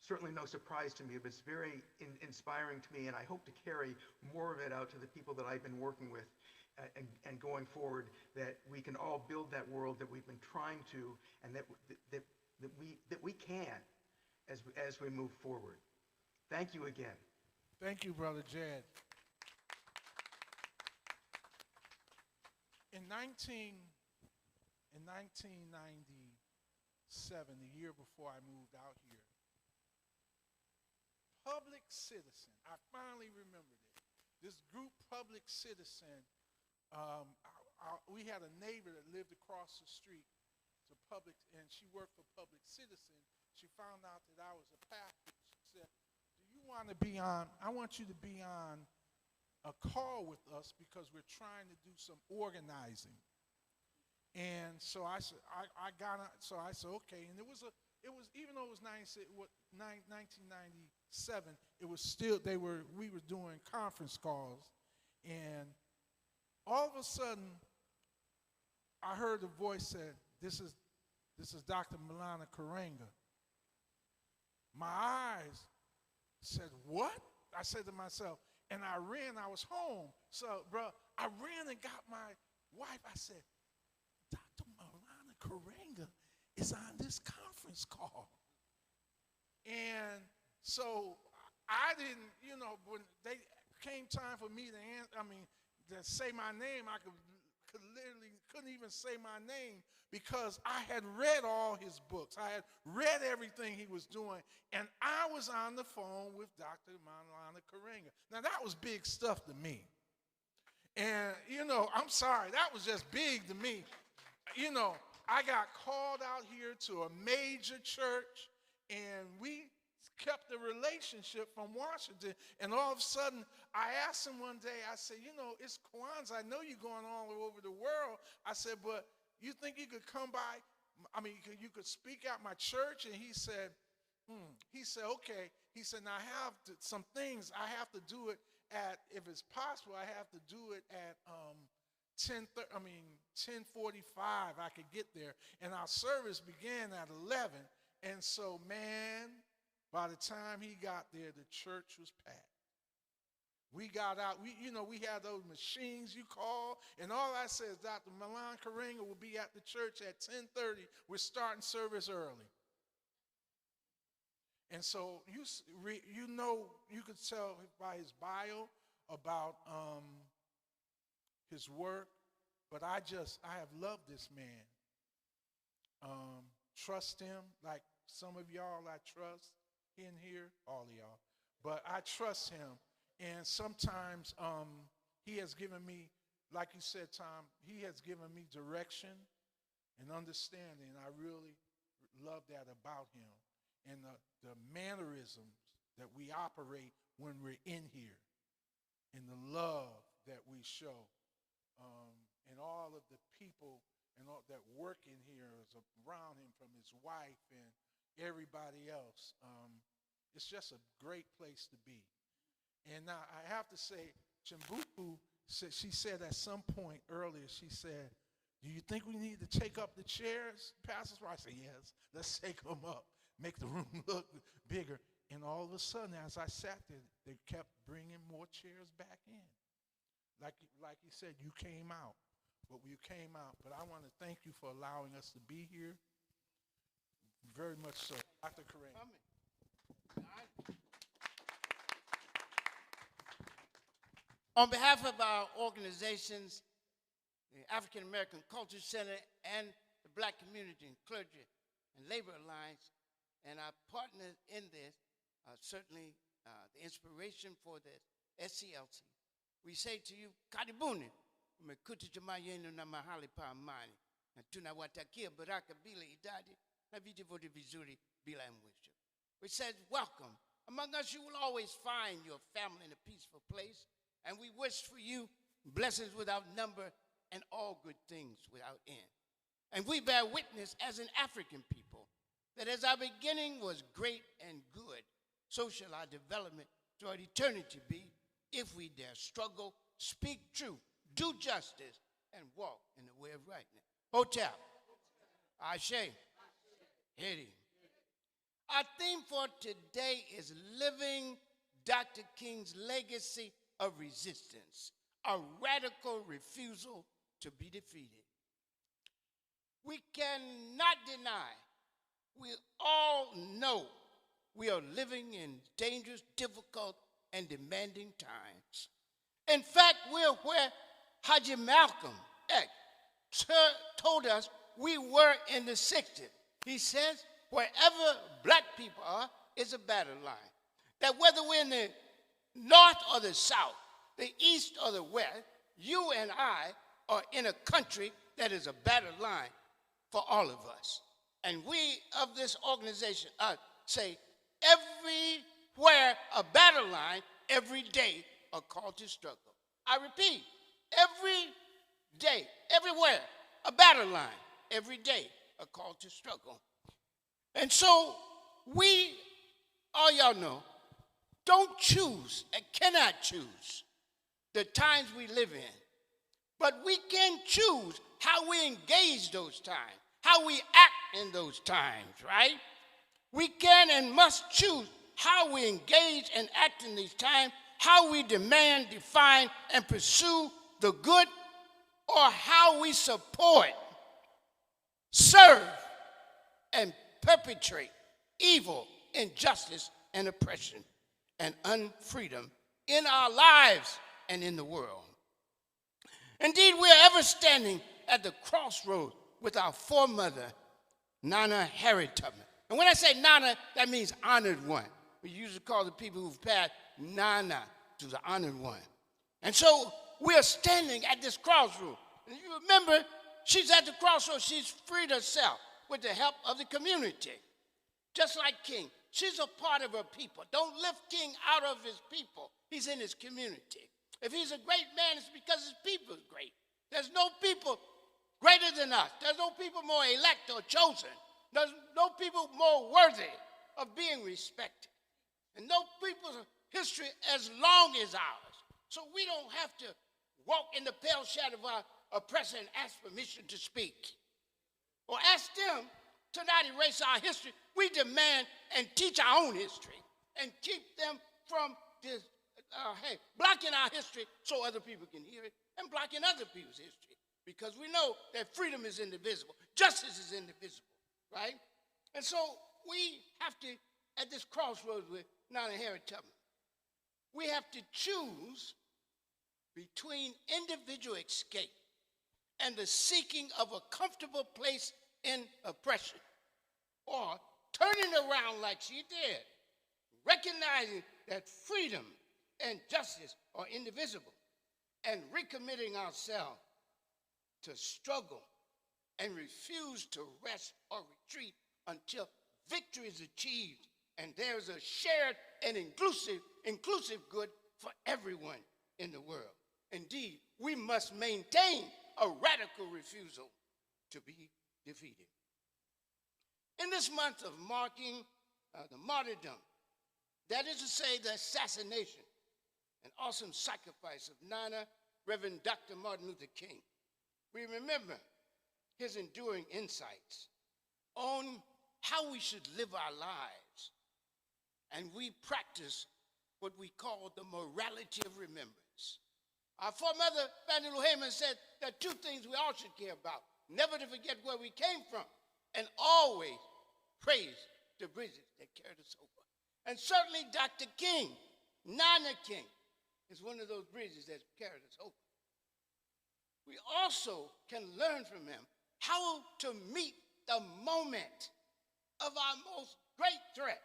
Speaker 13: certainly no surprise to me, but it's very inspiring to me, and I hope to carry more of it out to the people that I've been working with and going forward, that we can all build that world that we've been trying to, and that we can as we move forward. Thank you again.
Speaker 1: Thank you, Brother Jed. In 1997, the year before I moved out here, Public Citizen, I finally remembered it. This group, Public Citizen, we had a neighbor that lived across the street to Public, and she worked for Public Citizen. She found out that I was a pastor. She said, "Do you want to be on? I want you to be on a call with us because we're trying to do some organizing." And so I said, I got on. So I said, okay. And it was even though it was 1997, it was still we were doing conference calls, and all of a sudden, I heard a voice said, "This is Dr. Milana Karenga." My eyes said, "What?" I said to myself, and I ran. I was home, so bro, I ran and got my wife. I said, "Dr. Milana Karenga is on this conference call." And so I didn't, when they came time for me to say my name, I couldn't even say my name because I had read all his books. I had read everything he was doing, and I was on the phone with Dr. Milana Karenga. Now, that was big stuff to me. And, I'm sorry, that was just big to me. I got called out here to a major church, and we kept the relationship from Washington. And all of a sudden, I asked him one day, I said, it's Kwanzaa. I know you're going all over the world. I said, but you think you could come by? You could speak at my church? And he said, okay. He said, now I have some things. I have to do it if it's possible, I have to do it at 10:45. I could get there. And our service began at 11. And so, man, by the time he got there, the church was packed. We got out. We had those machines you call, and all I said is Dr. Milana Karenga will be at the church at 10:30. We're starting service early. And so you could tell by his bio about his work, but I have loved this man. Trust him like some of y'all I trust in here, all of y'all. But I trust him, and sometimes he has given me, like you said, Tom, he has given me direction and understanding. I really love that about him, and the mannerisms that we operate when we're in here, and the love that we show, and all of the people and all that work in here is around him, from his wife and everybody else. It's just a great place to be. And now I have to say, Chimbuku she said at some point earlier, she said, "Do you think we need to take up the chairs, Pastor?" I said, "Yes, let's take them up, make the room look bigger." And all of a sudden, as I sat there, they kept bringing more chairs back in. Like you said, you came out, but you came out. But I want to thank you for allowing us to be here. Very much so. Dr. Kareem.
Speaker 2: On behalf of our organizations, the African American Culture Center and the Black Community and Clergy and Labor Alliance, and our partners in this, certainly the inspiration for the SCLC, we say to you, karibuni, umekuja jamaa yenu na mahali pa amani, na tunawatakia baraka bila idadi na vitu vyote vizuri bila mwisho. We said, welcome. Among us, you will always find your family in a peaceful place, and we wish for you blessings without number and all good things without end. And we bear witness as an African people that as our beginning was great and good, so shall our development toward eternity be, if we dare struggle, speak truth, do justice, and walk in the way of rightness. Hotel, Ashe, Hedi. Our theme for today is living Dr. King's legacy of resistance, a radical refusal to be defeated. We cannot deny, we all know we are living in dangerous, difficult, and demanding times. In fact, we're where Haji Malcolm X told us we were in the 60s. He says, wherever black people are is a battle line. That whether we're in the north or the south, the east or the west, you and I are in a country that is a battle line for all of us. And we of this organization say, everywhere a battle line, every day a call to struggle. I repeat, every day, everywhere a battle line, every day a call to struggle. And so we, all y'all know, don't choose and cannot choose the times we live in. But we can choose how we engage those times, how we act in those times, right? We can and must choose how we engage and act in these times, how we demand, define, and pursue the good, or how we support, serve, and perpetrate evil, injustice, and oppression, and unfreedom in our lives and in the world. Indeed, we are ever standing at the crossroads with our foremother, Nana Harriet Tubman. And when I say Nana, that means honored one. We usually call the people who've passed Nana, to the honored one. And so we are standing at this crossroad. And you remember, she's at the crossroads. She's freed herself with the help of the community. Just like King, she's a part of her people. Don't lift King out of his people. He's in his community. If he's a great man, it's because his people is great. There's no people greater than us. There's no people more elect or chosen. There's no people more worthy of being respected. And no people's history as long as ours. So we don't have to walk in the pale shadow of our oppressor and ask permission to speak. Or ask them to not erase our history. We demand and teach our own history and keep them from this, blocking our history so other people can hear it and blocking other people's history. Because we know that freedom is indivisible. Justice is indivisible, right? And so we have to, at this crossroads with Nana Harriet Tubman, we have to choose between individual escape and the seeking of a comfortable place in oppression, or turning around like she did, recognizing that freedom and justice are indivisible, and recommitting ourselves to struggle and refuse to rest or retreat until victory is achieved and there's a shared and inclusive good for everyone in the world. Indeed, we must maintain a radical refusal to be defeated. In this month of marking the martyrdom, that is to say the assassination and awesome sacrifice of Nana, Reverend Dr. Martin Luther King, we remember his enduring insights on how we should live our lives. And we practice what we call the morality of remembrance. Our foremother, Fannie Lou Hamer, said there are two things we all should care about: never to forget where we came from, and always praise the bridges that carried us over. And certainly Dr. King, Nana King, is one of those bridges that carried us over. We also can learn from him how to meet the moment of our most great threat.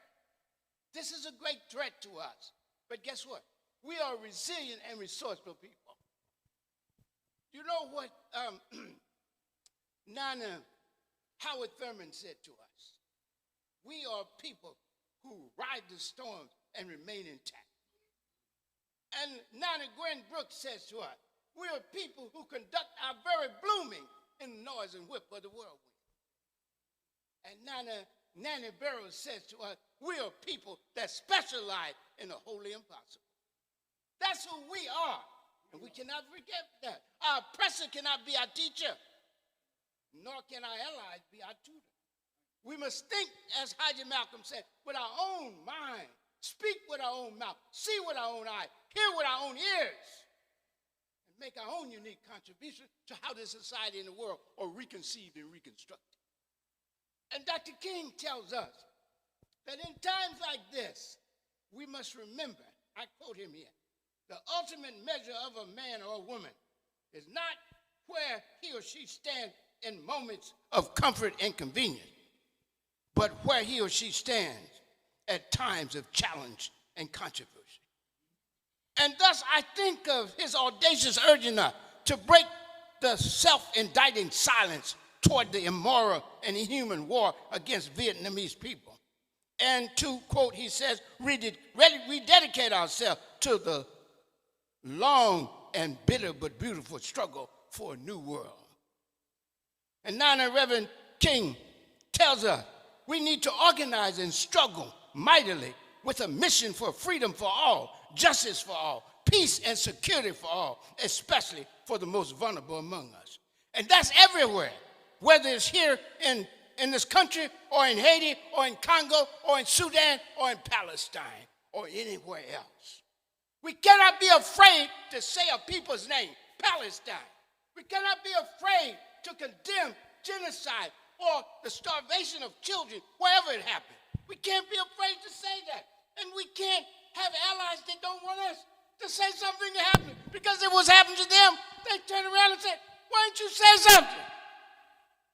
Speaker 2: This is a great threat to us. But guess what? We are resilient and resourceful people. You know what Nana Howard Thurman said to us? We are people who ride the storms and remain intact. And Nana Gwen Brooks says to us, we are people who conduct our very blooming in the noise and whip of the whirlwind. And Nanny Barrows says to us, we are people that specialize in the holy impossible. That's who we are, and we cannot forget that. Our oppressor cannot be our teacher, nor can our allies be our tutor. We must think, as Haji Malcolm said, with our own mind, speak with our own mouth, see with our own eyes, hear with our own ears, and make our own unique contribution to how the society and the world are reconceived and reconstructed. And Dr. King tells us that in times like this, we must remember, I quote him here, the ultimate measure of a man or a woman is not where he or she stands in moments of comfort and convenience, but where he or she stands at times of challenge and controversy. And thus I think of his audacious urging us to break the self-indicting silence toward the immoral and inhuman war against Vietnamese people. And to, quote, he says, rededicate ourselves to the long and bitter but beautiful struggle for a new world. And now the Reverend King tells us we need to organize and struggle mightily with a mission for freedom for all, justice for all, peace and security for all, especially for the most vulnerable among us. And that's everywhere, whether it's here in this country or in Haiti or in Congo or in Sudan or in Palestine or anywhere else. We cannot be afraid to say a people's name, Palestine. We cannot be afraid to condemn genocide or the starvation of children wherever it happened. We can't be afraid to say that. And we can't have allies that don't want us to say something that happened. Because if it was happening to them, they turn around and say, why didn't you say something?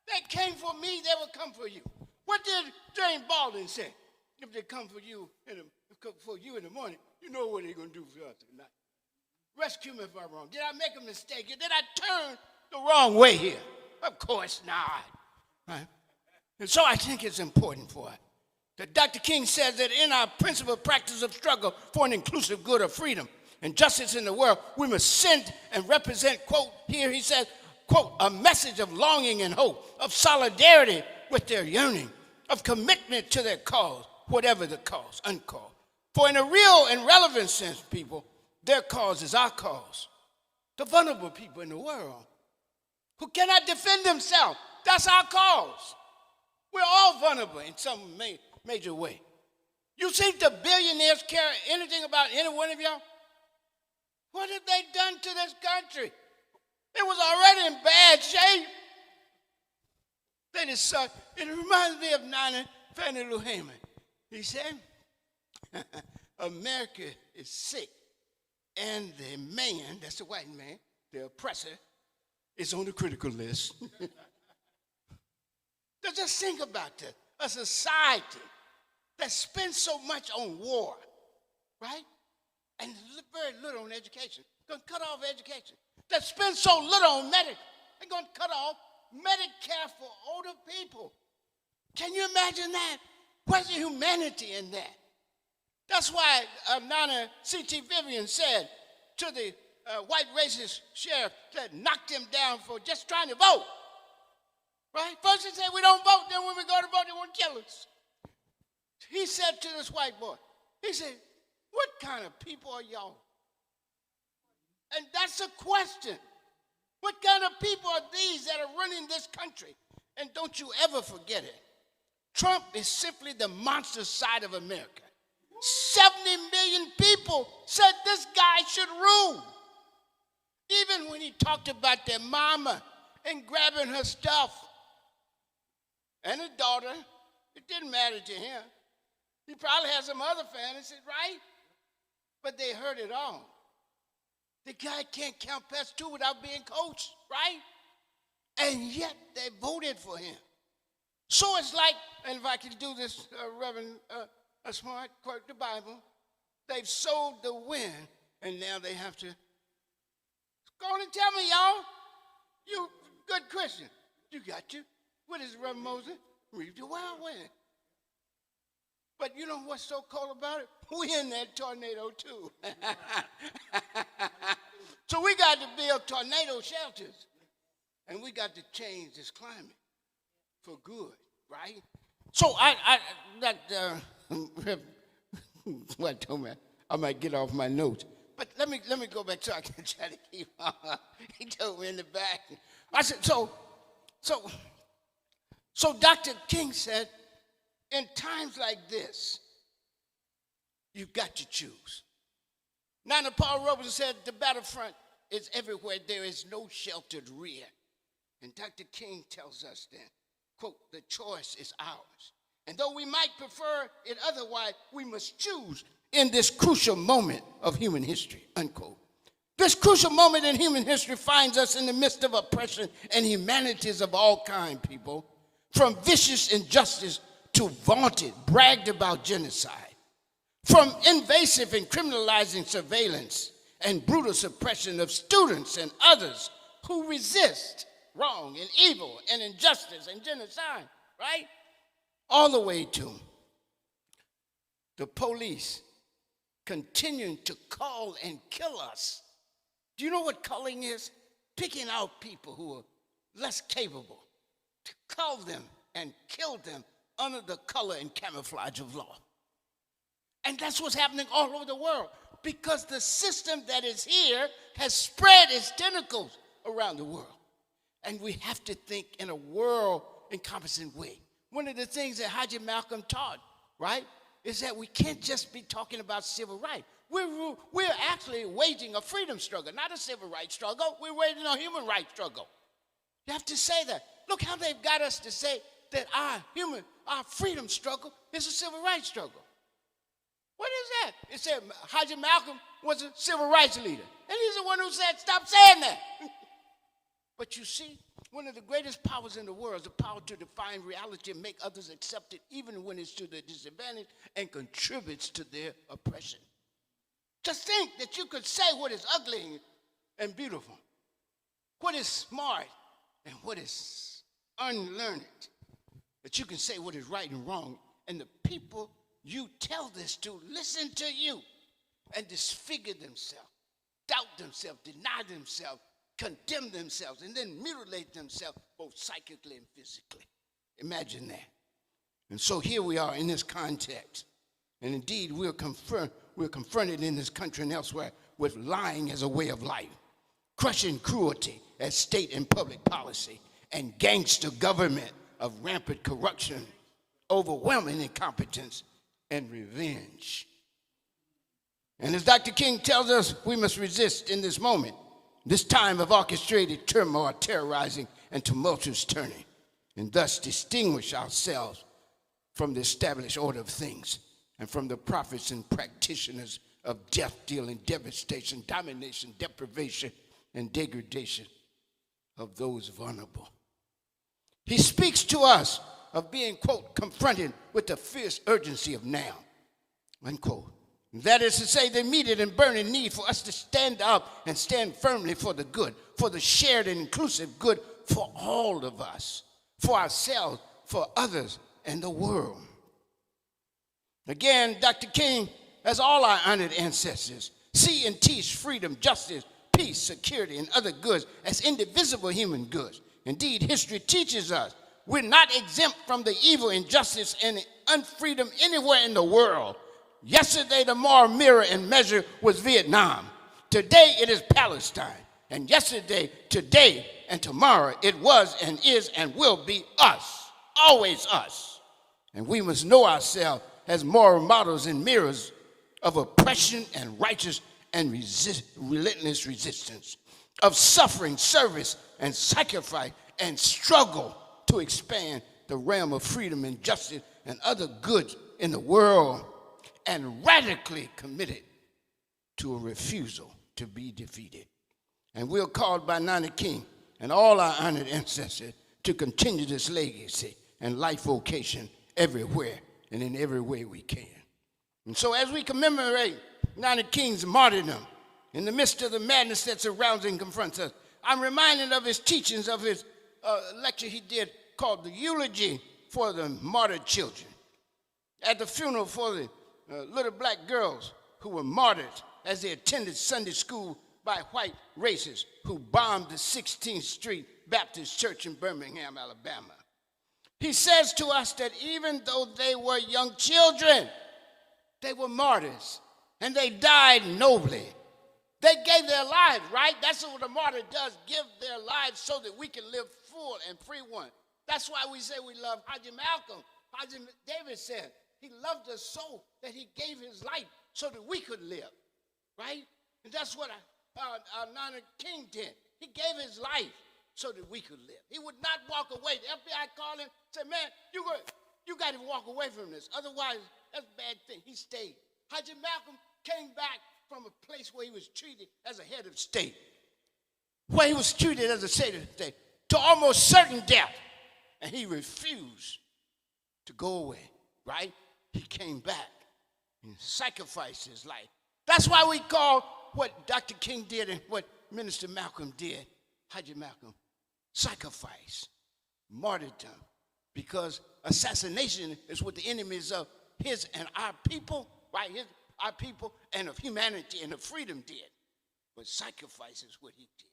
Speaker 2: They came for me, they will come for you. What did James Baldwin say? If they come for you in the morning, you know what they're going to do for us tonight. Rescue me if I'm wrong. Did I make a mistake here? Did I turn the wrong way here? Of course not. Right? And so I think it's important for us that Dr. King says that in our principal practice of struggle for an inclusive good of freedom and justice in the world, we must send and represent, quote, here he says, quote, a message of longing and hope, of solidarity with their yearning, of commitment to their cause, whatever the cause, uncalled. For in a real and relevant sense, people, their cause is our cause. The vulnerable people in the world who cannot defend themselves, that's our cause. We're all vulnerable in some major way. You think the billionaires care anything about any one of y'all? What have they done to this country? It was already in bad shape. Then it reminds me of Nana Fannie Lou Hamer. He said, America is sick, and the man, that's the white man, the oppressor, is on the critical list. Now just think about this. A society that spends so much on war, right? And very little on education. Going to cut off education. That spends so little on medical. They're going to cut off Medicare for older people. Can you imagine that? Where's the humanity in that? That's why Nana C.T. Vivian said to the white racist sheriff that knocked him down for just trying to vote. Right? First he said we don't vote, then when we go to vote, they want to kill us. He said to this white boy, he said, what kind of people are y'all? And that's the question. What kind of people are these that are running this country? And don't you ever forget it. Trump is simply the monster side of America. 70 million people said this guy should rule. Even when he talked about their mama and grabbing her stuff and her daughter, It didn't matter to him. He probably had some other fantasies, right? But they heard it all. The guy can't count past 2 without being coached, right? And yet they voted for him. So it's like, and if I can do this, Reverend Smart, quote the Bible, they've sold the wind, and now they have to. Go on and tell me, y'all. You good Christian. You got to. What is it, Reverend Moses? Reap the wild wind. But you know what's so cool about it? We're in that tornado too. So we got to build tornado shelters. And we got to change this climate for good, right? So what told me I might get off my notes. But let me go back so I can try to keep on. He told me in the back. I said, so Dr. King said, in times like this, you've got to choose. Now, Paul Robeson said, the battlefront is everywhere. There is no sheltered rear. And Dr. King tells us then, quote, the choice is ours. And though we might prefer it otherwise, we must choose in this crucial moment of human history, unquote. This crucial moment in human history finds us in the midst of oppression and humanities of all kinds, people, from vicious injustice to vaunted, bragged about genocide, from invasive and criminalizing surveillance and brutal suppression of students and others who resist wrong and evil and injustice and genocide, right? All the way to the police continuing to call and kill us. Do you know what culling is? Picking out people who are less capable, to cull them and kill them under the color and camouflage of law. And that's what's happening all over the world because the system that is here has spread its tentacles around the world. And we have to think in a world-encompassing way. One of the things that Haji Malcolm taught, right, is that we can't just be talking about civil rights. We're actually waging a freedom struggle, not a civil rights struggle. We're waging a human rights struggle. You have to say that. Look how they've got us to say that our freedom struggle is a civil rights struggle. What is that? It said Haji Malcolm was a civil rights leader. And he's the one who said, stop saying that. But you see, one of the greatest powers in the world is the power to define reality and make others accept it, even when it's to their disadvantage and contributes to their oppression. Just think that you could say what is ugly and beautiful, what is smart and what is unlearned, that you can say what is right and wrong, and the people you tell this to listen to you and disfigure themselves, doubt themselves, deny themselves, condemn themselves, and then mutilate themselves both psychically and physically. Imagine that. And so here we are in this context. And indeed, we're confronted in this country and elsewhere with lying as a way of life, crushing cruelty as state and public policy, and gangster government of rampant corruption, overwhelming incompetence, and revenge. And as Dr. King tells us, we must resist in this moment, this time of orchestrated turmoil, terrorizing, and tumultuous turning, and thus distinguish ourselves from the established order of things and from the prophets and practitioners of death dealing, devastation, domination, deprivation, and degradation of those vulnerable. He speaks to us of being, quote, confronted with the fierce urgency of now, unquote. That is to say, the immediate and burning need for us to stand up and stand firmly for the good, for the shared and inclusive good for all of us, for ourselves, for others, and the world. Again, Dr. King, as all our honored ancestors, see and teach freedom, justice, peace, security, and other goods as indivisible human goods. Indeed, history teaches us we're not exempt from the evil, injustice, and unfreedom anywhere in the world. Yesterday, the moral mirror and measure was Vietnam. Today, it is Palestine. And yesterday, today, and tomorrow, it was and is and will be us, always us. And we must know ourselves as moral models and mirrors of oppression and righteous and relentless resistance, of suffering, service, and sacrifice, and struggle to expand the realm of freedom and justice and other goods in the world, and radically committed to a refusal to be defeated. And we're called by Nana King and all our honored ancestors to continue this legacy and life vocation everywhere and in every way we can. And so as we commemorate Nana King's martyrdom in the midst of the madness that surrounds and confronts us, I'm reminded of his teachings, of his lecture he did called The Eulogy for the Martyred Children. At the funeral for the little black girls who were martyred as they attended Sunday school by white racists who bombed the 16th Street Baptist Church in Birmingham, Alabama. He says to us that even though they were young children, they were martyrs, and they died nobly. They gave their lives, right? That's what a martyr does, give their lives so that we can live full and free one. That's why we say we love Haji Malcolm. Haji David said he loved us so that he gave his life so that we could live, right? And that's what Nana King did. He gave his life so that we could live. He would not walk away. The FBI called him and said, man, you got to walk away from this. Otherwise, that's a bad thing. He stayed. Haji Malcolm came back from a place where he was treated as a head of state, where he was treated as a head of state, to almost certain death. And he refused to go away, right? He came back and sacrificed his life. That's why we call what Dr. King did and what Minister Malcolm did, Haji Malcolm, sacrifice, martyrdom, because assassination is what the enemies of his and our people, right? Our people and of humanity and of freedom did. But sacrifice is what he did.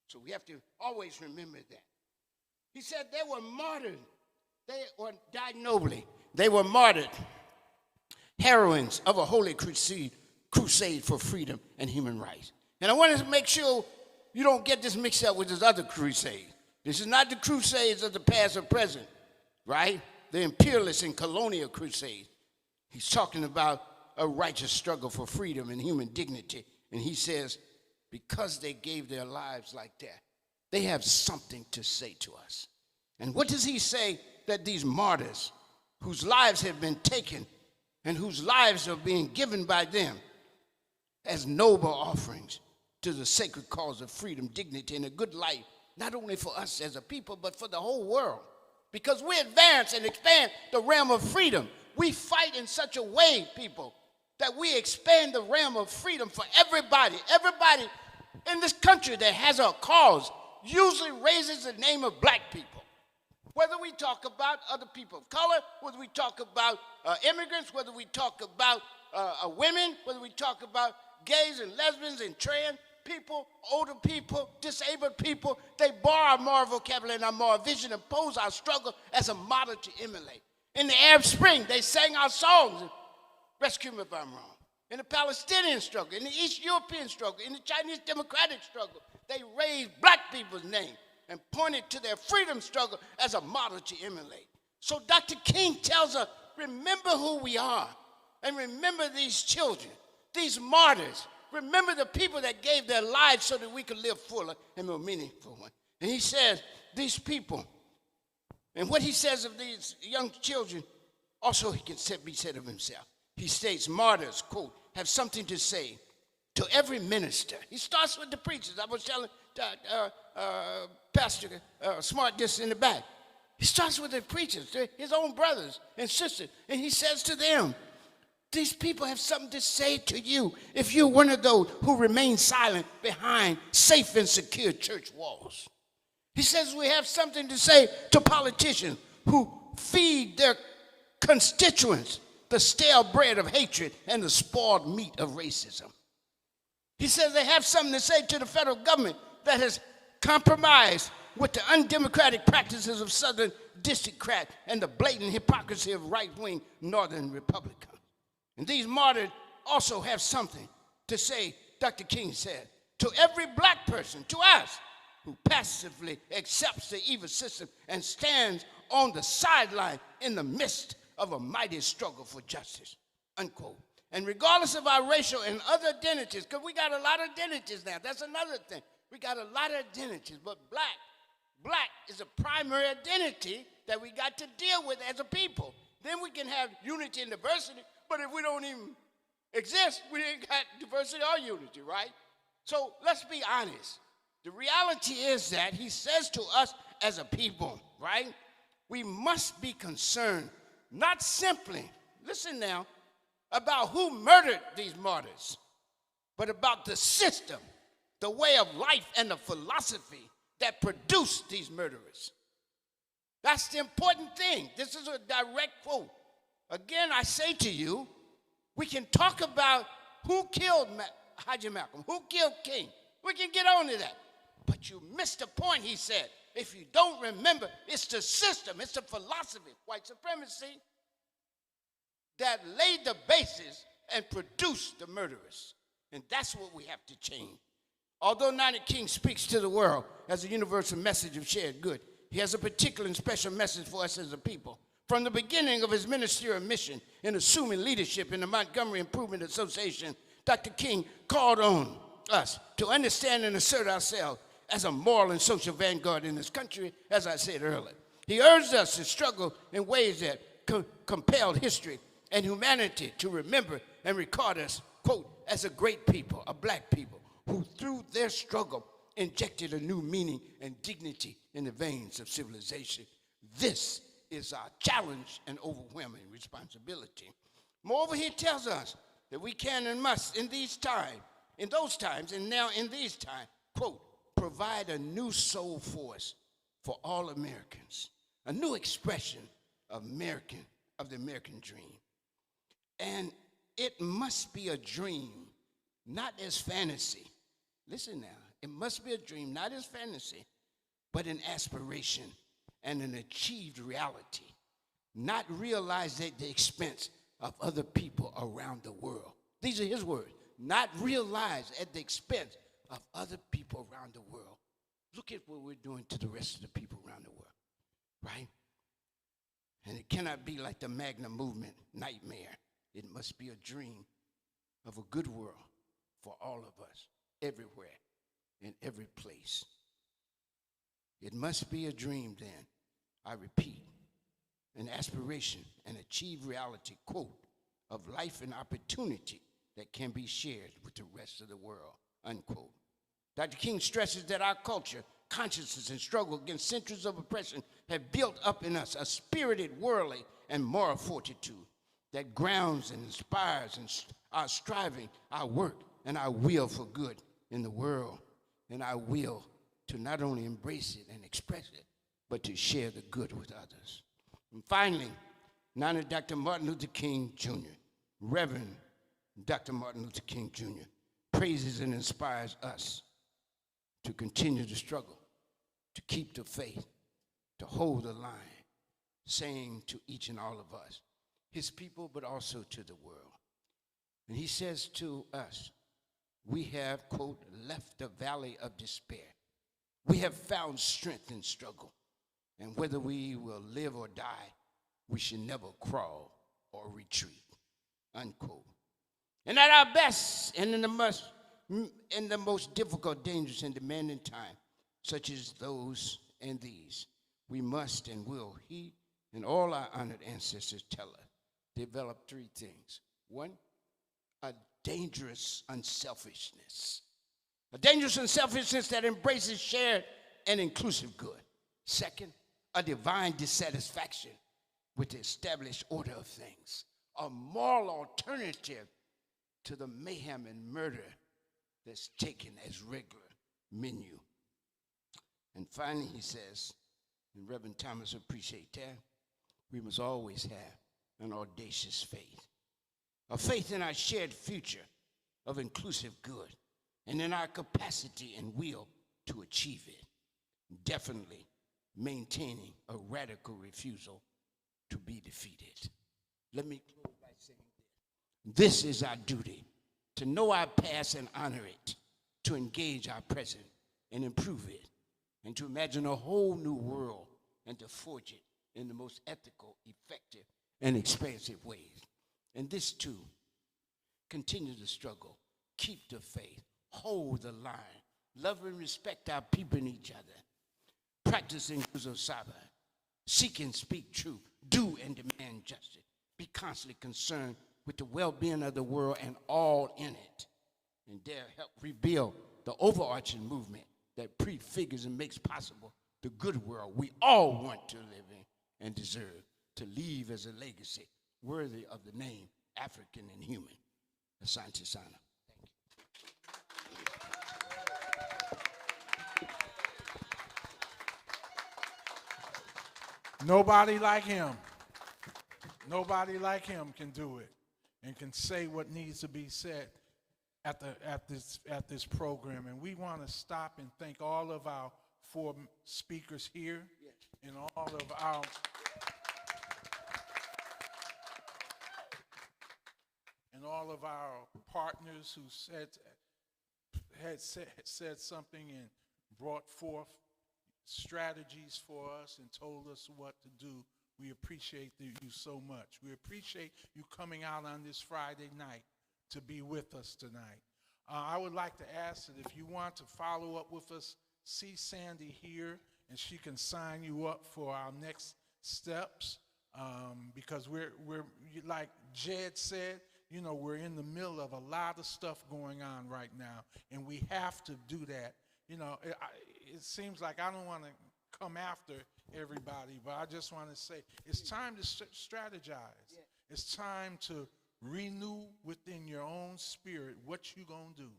Speaker 2: So we have to always remember that. He said they were martyred. They died nobly. They were martyred, heroines of a holy crusade for freedom and human rights. And I want to make sure you don't get this mixed up with this other crusade. This is not the crusades of the past or present, right? The imperialist and colonial crusade. He's talking about a righteous struggle for freedom and human dignity. And he says, because they gave their lives like that, they have something to say to us. And what does he say that these martyrs, whose lives have been taken and whose lives are being given by them as noble offerings to the sacred cause of freedom, dignity, and a good life, not only for us as a people, but for the whole world. Because we advance and expand the realm of freedom. We fight in such a way, people, that we expand the realm of freedom for everybody. Everybody in this country that has a cause usually raises the name of black people. Whether we talk about other people of color, whether we talk about immigrants, whether we talk about women, whether we talk about gays and lesbians and trans people, older people, disabled people, they borrow our moral vocabulary and our moral vision and pose our struggle as a model to emulate. In the Arab Spring, they sang our songs, rescue me if I'm wrong. In the Palestinian struggle, in the East European struggle, in the Chinese democratic struggle, they raised black people's name and pointed to their freedom struggle as a model to emulate. So Dr. King tells us, remember who we are and remember these children, these martyrs. Remember the people that gave their lives so that we could live fuller and more meaningful one. And he says, these people, and what he says of these young children, also he can be said of himself. He states, martyrs, quote, have something to say to every minister. He starts with the preachers. I was telling Pastor Smart this in the back. He starts with the preachers, his own brothers and sisters, and he says to them, these people have something to say to you if you're one of those who remain silent behind safe and secure church walls. He says we have something to say to politicians who feed their constituents the stale bread of hatred and the spoiled meat of racism. He says they have something to say to the federal government that has compromised with the undemocratic practices of Southern districtrat and the blatant hypocrisy of right-wing Northern Republicans. And these martyrs also have something to say, Dr. King said, to every black person, to us, who passively accepts the evil system and stands on the sideline in the midst of a mighty struggle for justice, unquote. And regardless of our racial and other identities, because we got a lot of identities now, that's another thing. We got a lot of identities, but black is a primary identity that we got to deal with as a people. Then we can have unity and diversity. But if we don't even exist, we ain't got diversity or unity, right? So let's be honest. The reality is that he says to us as a people, right? We must be concerned, not simply, listen now, about who murdered these martyrs, but about the system, the way of life, and the philosophy that produced these murderers. That's the important thing. This is a direct quote. Again, I say to you, we can talk about who killed Haji Malcolm, who killed King. We can get on to that. But you missed the point, he said. If you don't remember, it's the system, it's the philosophy, white supremacy, that laid the basis and produced the murderers. And that's what we have to change. Although Dr. King speaks to the world as a universal message of shared good, he has a particular and special message for us as a people. From the beginning of his ministerial mission in assuming leadership in the Montgomery Improvement Association, Dr. King called on us to understand and assert ourselves as a moral and social vanguard in this country, as I said earlier. He urged us to struggle in ways that compelled history and humanity to remember and record us, quote, as a great people, a black people, who through their struggle injected a new meaning and dignity in the veins of civilization. This is our challenge and overwhelming responsibility. Moreover, he tells us that we can and must in these times, in those times, and now in these times, quote, provide a new soul force for all Americans, a new expression of the American dream. And it must be a dream, not as fantasy. Listen now, it must be a dream, not as fantasy, but an aspiration and an achieved reality, not realized at the expense of other people around the world. These are his words, not realized at the expense of other people around the world. Look at what we're doing to the rest of the people around the world, right? And it cannot be like the Magna movement nightmare. It must be a dream of a good world for all of us, everywhere, in every place. It must be a dream then, I repeat, an aspiration, an achieved reality, quote, of life and opportunity that can be shared with the rest of the world, unquote. Dr. King stresses that our culture, consciousness, and struggle against centuries of oppression have built up in us a spirited, worldly, and moral fortitude that grounds and inspires our striving, our work, and our will for good in the world, and our will to not only embrace it and express it, but to share the good with others. And finally, Nana Dr. Martin Luther King Jr., Reverend Dr. Martin Luther King Jr., praises and inspires us to continue the struggle, to keep the faith, to hold the line, saying to each and all of us, his people, but also to the world. And he says to us, we have, quote, left the valley of despair. We have found strength in struggle. And whether we will live or die, we should never crawl or retreat, unquote. And at our best, and in the most difficult, dangerous, and demanding time, such as those and these, we must and will, he and all our honored ancestors tell us, develop three things. One, a dangerous unselfishness. A dangerous unselfishness that embraces shared and inclusive good. Second, a divine dissatisfaction with the established order of things. A moral alternative to the mayhem and murder that's taken as regular menu. And finally, he says, and Reverend Thomas appreciate that, we must always have an audacious faith. A faith in our shared future of inclusive good and in our capacity and will to achieve it. Definitely maintaining a radical refusal to be defeated. Let me close by saying this is our duty, to know our past and honor it, to engage our present and improve it, and to imagine a whole new world and to forge it in the most ethical, effective, and expansive ways. And this too, continue the struggle, keep the faith, hold the line, love and respect our people and each other, practice inclusive Sabbath, seek and speak truth, do and demand justice. Be constantly concerned with the well-being of the world and all in it. And dare help rebuild the overarching movement that prefigures and makes possible the good world we all want to live in and deserve to leave as a legacy worthy of the name African and human. Asante Sana.
Speaker 1: Nobody like him. Nobody like him can do it and can say what needs to be said at this program. And we want to stop and thank all of our 4 speakers here and all of our partners who said something and brought forth strategies for us and told us what to do. We appreciate you so much. We appreciate you coming out on this Friday night to be with us tonight. I would like to ask that if you want to follow up with us, see Sandy here, and she can sign you up for our next steps. Because we're like Jed said, you know, we're in the middle of a lot of stuff going on right now, and we have to do that. You know, it seems like I don't want to come after everybody, but I just want to say it's time to strategize. Yeah. It's time to renew within your own spirit what you gonna do.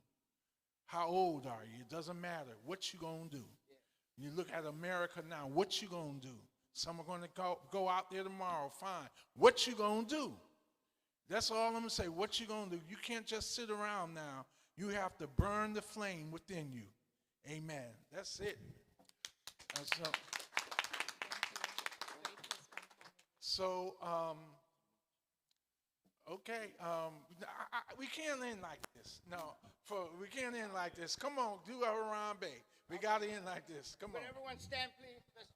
Speaker 1: How old are you? It doesn't matter. What you gonna do? Yeah. You look at America now. What you gonna do? Some are gonna go out there tomorrow. Fine. What you gonna do? That's all I'm gonna say. What you gonna do? You can't just sit around now. You have to burn the flame within you. Amen. That's it. Okay. We can't end like this. No, we can't end like this. Come on, do a Harambe. We got to end like this. Come on.
Speaker 2: Would everyone stand, please? Let's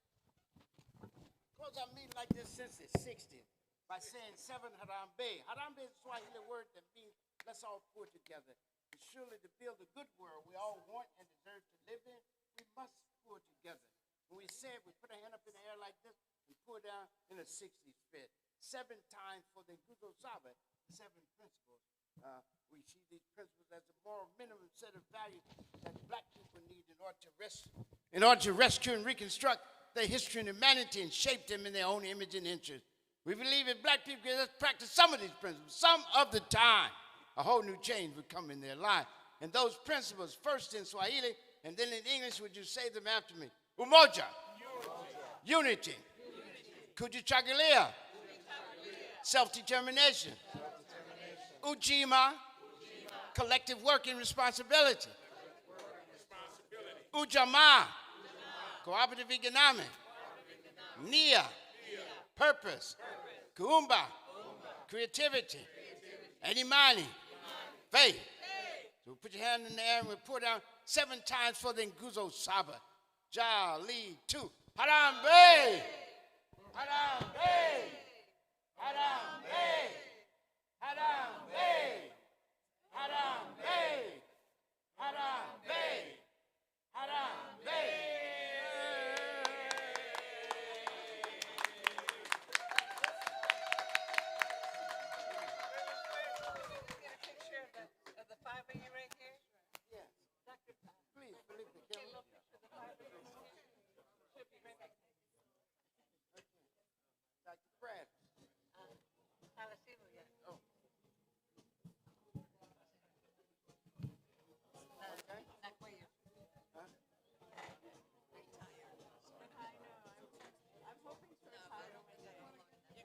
Speaker 2: close our meeting like this since the 60s by saying 7 Harambe. Harambe is a Swahili word that means let's all pour together. And surely to build a good world we all want and deserve to live in, we must pour together. When we say it, we put our hand up in the air like this and pour down in a 60s fit. 7 times for the Guzo Saba, 7 principles. We see these principles as a moral minimum set of values that black people need in order to rescue and reconstruct their history and humanity and shape them in their own image and interest. We believe if black people can just practice some of these principles, some of the time, a whole new change would come in their life. And those principles, first in Swahili, and then in English, would you say them after me? Umoja. Unity. Kujichagulia. Self-determination. Ujima. Collective work and responsibility. Ujamaa. Cooperative economic. Nia. Purpose. Kuumba. Creativity. And imani. Faith. So put your hand in the air and we'll pour down 7 times for the Nguzo Saba. Jali 2. Harambe! Harambe! Harambe! Harambe! Harambe! Harambe! Harambe!